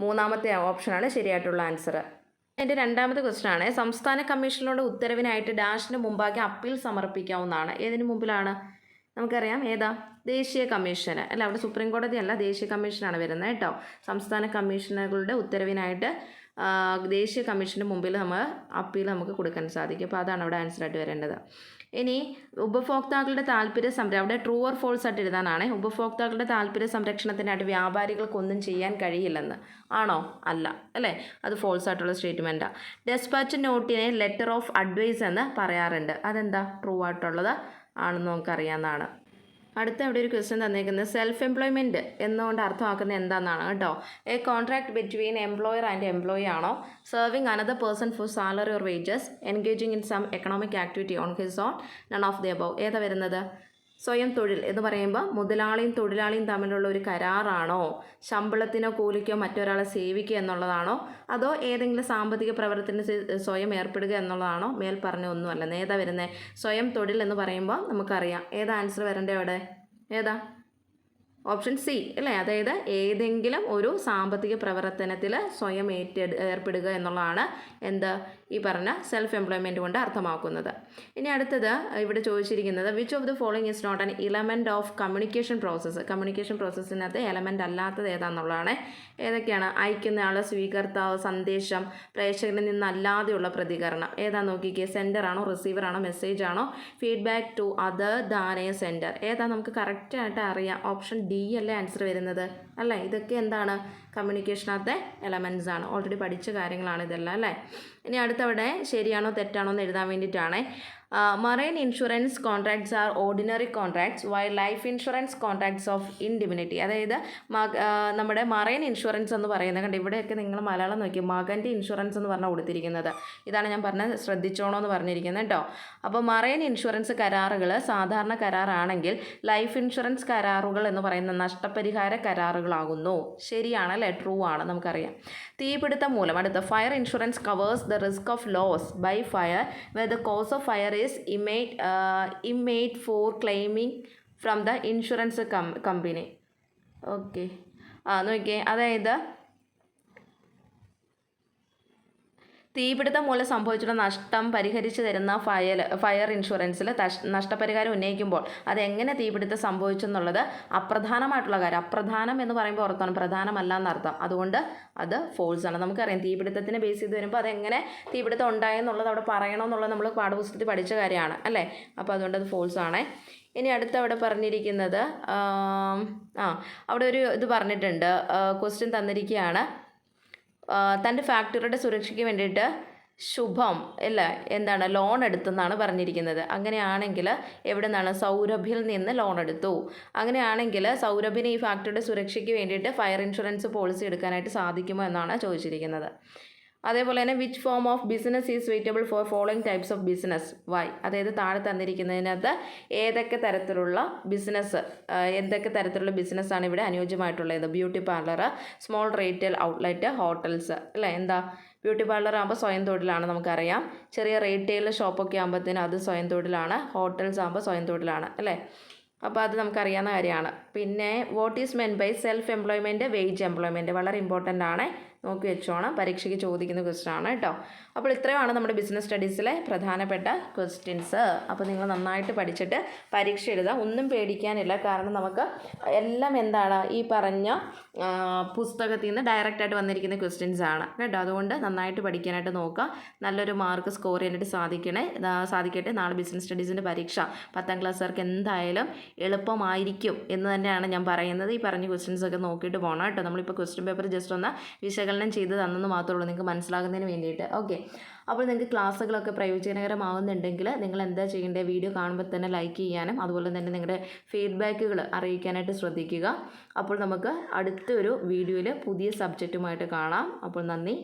3ാമത്തെ ഓപ്ഷനാണ് ശരിയായിട്ടുള്ള ആൻസർ. എൻ്റെ 2ാമത്തെ ക്വസ്റ്റ്യൻ ആണ്, സംസ്ഥാന കമ്മീഷനുടെ ഉത്തരവിനായിട്ട് ഡാഷിന് മുമ്പാകെ അപ്പീൽ സമർപ്പിക്കാവുന്നതാണ്. ഏതിന് മുമ്പിലാണ്? നമുക്കറിയാം ഏതാ? ദേശീയ കമ്മീഷന് അല്ല, അവിടെ സുപ്രീം കോടതി അല്ല, ദേശീയ കമ്മീഷനാണ് വരുന്നത് കേട്ടോ. സംസ്ഥാന കമ്മീഷനുകളുടെ ഉത്തരവിനായിട്ട് ദേശീയ കമ്മീഷന് മുമ്പിൽ നമ്മൾ അപ്പീൽ നമുക്ക് കൊടുക്കാൻ സാധിക്കും. അപ്പോൾ അതാണ് അവിടെ ആൻസറായിട്ട് വരേണ്ടത്. ഇനി ഉപഭോക്താക്കളുടെ താല്പര്യ അവിടെ ട്രൂ ഓർ ഫോൾസ് ആയിട്ട് എഴുതാനാണ്. ഉപഭോക്താക്കളുടെ താല്പര്യ സംരക്ഷണത്തിനായിട്ട് വ്യാപാരികൾക്കൊന്നും ചെയ്യാൻ കഴിയില്ലെന്ന്. ആണോ? അല്ല അല്ലേ. അത് ഫോൾസ് ആയിട്ടുള്ള സ്റ്റേറ്റ്മെൻറ്റാണ്. ഡെസ്പാച്ച് നോട്ടിനെ ലെറ്റർ ഓഫ് അഡ്വൈസ് എന്ന് പറയാറുണ്ട്. അതെന്താ? ട്രൂ ആയിട്ടുള്ളത് ആണെന്ന് നമുക്കറിയാവുന്നതാണ്. അടുത്ത അവിടെ ഒരു ക്വസ്റ്റ്യൻ തന്നേക്കുന്നത് സെൽഫ് എംപ്ലോയ്മെൻറ്റ് എന്നുകൊണ്ട് അർത്ഥമാക്കുന്നത് എന്താണെന്നാണ് കേട്ടോ. A contract between employer and employee ആണോ? Serving another person for salary or wages, engaging in some economic activity on his own, none of the above. ഏതാ വരുന്നത്? സ്വയം തൊഴിൽ എന്ന് പറയുമ്പോൾ മുതലാളിയും തൊഴിലാളിയും തമ്മിലുള്ള ഒരു കരാറാണോ? ശമ്പളത്തിനോ കൂലിക്കോ മറ്റൊരാളെ സേവിക്കുക എന്നുള്ളതാണോ? അതോ ഏതെങ്കിലും സാമ്പത്തിക പ്രവർത്തനത്തിൽ സ്വയം ഏർപ്പെടുക എന്നുള്ളതാണോ? മേൽ പറഞ്ഞ ഒന്നുമല്ല. ഏതാ വരുന്നത്? സ്വയം തൊഴിൽ എന്ന് പറയുമ്പോൾ നമുക്കറിയാം. ഏതാ ആൻസർ വരണ്ടേ അവിടെ? ഏതാ? ഓപ്ഷൻ സി അല്ലേ, അതായത് ഏതെങ്കിലും ഒരു സാമ്പത്തിക പ്രവർത്തനത്തിൽ സ്വയം ഏർപ്പെടുക എന്നുള്ളതാണ് എന്ത് ഈ പറഞ്ഞ സെൽഫ് എംപ്ലോയ്മെൻറ്റ് കൊണ്ട് അർത്ഥമാക്കുന്നത്. ഇനി അടുത്തത് ഇവിടെ ചോദിച്ചിരിക്കുന്നത് which of the following is not an element of communication process. Communication പ്രോസസ്സിനകത്ത് എലമെൻ്റ് അല്ലാത്തത് ഏതാണെന്നുള്ളതാണ്. ഏതൊക്കെയാണ്? അയക്കുന്നയാൾ, സ്വീകർത്താവ്, സന്ദേശം, പ്രേക്ഷകനിൽ നിന്നല്ലാതെയുള്ള പ്രതികരണം. ഏതാ നോക്കിക്കേ, സെൻഡർ ആണോ, റിസീവർ ആണോ, മെസ്സേജ് ആണോ, feedback to other than a sender. ഏതാ നമുക്ക് കറക്റ്റായിട്ട് അറിയാം. ഓപ്ഷൻ ഡി അല്ലേ ആൻസർ വരുന്നത് അല്ലേ. ഇതൊക്കെ എന്താണ്? കമ്മ്യൂണിക്കേഷനകത്തെ എലമെൻറ്റ്സ് ആണ്. ഓൾറെഡി പഠിച്ച കാര്യങ്ങളാണ് ഇതെല്ലാം അല്ലേ. ഇനി അടുത്തവിടെ ശരിയാണോ തെറ്റാണോ എന്ന് എഴുതാൻ വേണ്ടിയിട്ടാണ്. Marine insurance contracts are ordinary contracts while life insurance contracts of indemnity. അതായത് നമ്മുടെ മറൈൻ ഇൻഷുറൻസ് എന്ന് പറയുന്നത് കണ്ട് ഇവിടെയൊക്കെ നിങ്ങൾ മലയാളം നോക്കി മകൻ്റെ ഇൻഷുറൻസ് എന്ന് പറഞ്ഞാൽ കൊടുത്തിരിക്കുന്നത്. ഇതാണ് ഞാൻ പറഞ്ഞത്, ശ്രദ്ധിച്ചോണോ എന്ന് പറഞ്ഞിരിക്കുന്നത് കേട്ടോ. അപ്പോൾ മറൈൻ ഇൻഷുറൻസ് കരാറുകൾ സാധാരണ കരാറാണെങ്കിൽ ലൈഫ് ഇൻഷുറൻസ് കരാറുകൾ എന്ന് പറയുന്ന നഷ്ടപരിഹാര കരാറുകളാകുന്നു. ശരിയാണല്ലേ, ട്രൂ ആണ്, നമുക്കറിയാം. തീപിടുത്തം മൂലം അടുത്ത fire insurance covers the risk of loss by fire where the cause of fire is immaterial for claiming from the insurance company. Okay, നോക്കിയേ, അതായത് തീപിടുത്തം മൂലം സംഭവിച്ചിട്ടുള്ള നഷ്ടം പരിഹരിച്ചു തരുന്ന ഫയർ ഇൻഷുറൻസിൽ നഷ്ടപരിഹാരം ഉന്നയിക്കുമ്പോൾ അതെങ്ങനെ തീപിടുത്തം സംഭവിച്ചെന്നുള്ളത് അപ്രധാനമായിട്ടുള്ള കാര്യം. അപ്രധാനം എന്ന് പറയുമ്പോൾ ഓർത്താണ് പ്രധാനമല്ല എന്നർത്ഥം. അതുകൊണ്ട് അത് ഫോൾസ് ആണ്. നമുക്കറിയാം തീപിടുത്തത്തിനെ ബേസ് ചെയ്ത് വരുമ്പോൾ അതെങ്ങനെ തീപിടുത്തം ഉണ്ടായെന്നുള്ളത് അവിടെ പറയണമെന്നുള്ളത് നമ്മൾ പാഠപുസ്തകത്തിൽ പഠിച്ച കാര്യമാണ് അല്ലേ. അപ്പോൾ അതുകൊണ്ട് അത് ഫോൾസ് ആണ്. ഇനി അടുത്ത അവിടെ പറഞ്ഞിരിക്കുന്നത് അവിടെ ഒരു ഇത് പറഞ്ഞിട്ടുണ്ട്, ക്വസ്റ്റ്യൻ തന്നിരിക്കുകയാണ്. തൻ്റെ ഫാക്ടറിയുടെ സുരക്ഷയ്ക്ക് വേണ്ടിയിട്ട് ശുഭം അല്ല എന്താണ് ലോൺ എടുത്തെന്നാണ് പറഞ്ഞിരിക്കുന്നത്. അങ്ങനെയാണെങ്കിൽ എവിടെ നിന്നാണ്? സൗരഭിൽ നിന്ന് ലോൺ എടുത്തു. അങ്ങനെയാണെങ്കിൽ സൗരഭിന് ഈ ഫാക്ടറിയുടെ സുരക്ഷയ്ക്ക് വേണ്ടിയിട്ട് ഫയർ ഇൻഷുറൻസ് പോളിസി എടുക്കാനായിട്ട് സാധിക്കുമോ എന്നാണ് ചോദിച്ചിരിക്കുന്നത്. അതേപോലെ തന്നെ which form of business is suitable for following types of business why. അതായത് താഴെ തന്നിരിക്കുന്നതിനകത്ത് ഏതൊക്കെ തരത്തിലുള്ള ബിസിനസ്സാണ് ഇവിടെ അനുയോജ്യമായിട്ടുള്ളത്? Beauty parlour, small retail outlet, hotels അല്ലേ. എന്താ ബ്യൂട്ടി പാർലർ ആകുമ്പോൾ സ്വയം തൊഴിലാണ്, നമുക്കറിയാം. ചെറിയ റീറ്റെയിൽ ഷോപ്പൊക്കെ ആകുമ്പോഴത്തേനും അത് സ്വയം തൊഴിലാണ്. ഹോട്ടൽസ് ആകുമ്പോൾ സ്വയം തൊഴിലാണ് അല്ലേ. അപ്പോൾ അത് നമുക്കറിയാവുന്ന കാര്യമാണ്. പിന്നെ what is meant by self employment, wage employment വളരെ ഇമ്പോർട്ടൻ്റ് ആണ്, നോക്കി വെച്ചോണം, പരീക്ഷയ്ക്ക് ചോദിക്കുന്ന ക്വസ്റ്റ്യൻ ആണ് കേട്ടോ. അപ്പോൾ ഇത്രയുമാണ് നമ്മുടെ ബിസിനസ് സ്റ്റഡീസിലെ പ്രധാനപ്പെട്ട ക്വസ്റ്റ്യൻസ്. അപ്പോൾ നിങ്ങൾ നന്നായിട്ട് പഠിച്ചിട്ട് പരീക്ഷ എഴുതുക, ഒന്നും പേടിക്കാനില്ല. കാരണം നമുക്ക് എല്ലാം എന്താണ് ഈ പറഞ്ഞ പുസ്തകത്തിൽ നിന്ന് ഡയറക്റ്റായിട്ട് വന്നിരിക്കുന്ന ക്വസ്റ്റ്യൻസ് ആണ് കേട്ടോ. അതുകൊണ്ട് നന്നായിട്ട് പഠിക്കാനായിട്ട് നോക്കുക, നല്ലൊരു മാർക്ക് സ്കോർ ചെയ്യാനായിട്ട് സാധിക്കട്ടെ. നാളെ ബിസിനസ് സ്റ്റഡീസിൻ്റെ പരീക്ഷ 10ാം ക്ലാസ്സുകാർക്ക് എന്തായാലും എളുപ്പമായിരിക്കും എന്ന് തന്നെയാണ് ഞാൻ പറയുന്നത്. ഈ പറഞ്ഞ ക്വസ്റ്റ്യൻസ് ഒക്കെ നോക്കിയിട്ട് പോകണം കേട്ടോ. നമ്മളിപ്പോൾ ക്വസ്റ്റ്യൻ പേപ്പർ ജസ്റ്റ് ഒന്ന് വിശകലനം ചെയ്ത് തന്നെന്ന് മാത്രമേ ഉള്ളൂ, നിങ്ങൾക്ക് മനസ്സിലാകുന്നതിന് വേണ്ടിയിട്ട്. ഓക്കെ, അപ്പോൾ നിങ്ങൾക്ക് ക്ലാസ്സുകളൊക്കെ പ്രയോജനകരമാകുന്നുണ്ടെങ്കിൽ നിങ്ങൾ എന്താ ചെയ്യേണ്ടത്? വീഡിയോ കാണുമ്പോൾ തന്നെ ലൈക്ക് ചെയ്യാനും അതുപോലെ തന്നെ നിങ്ങളുടെ ഫീഡ്ബാക്കുകൾ അറിയിക്കാനായിട്ട് ശ്രദ്ധിക്കുക. അപ്പോൾ നമുക്ക് അടുത്തൊരു വീഡിയോയിൽ പുതിയ സബ്ജക്റ്റുമായിട്ട് കാണാം. അപ്പോൾ നന്ദി.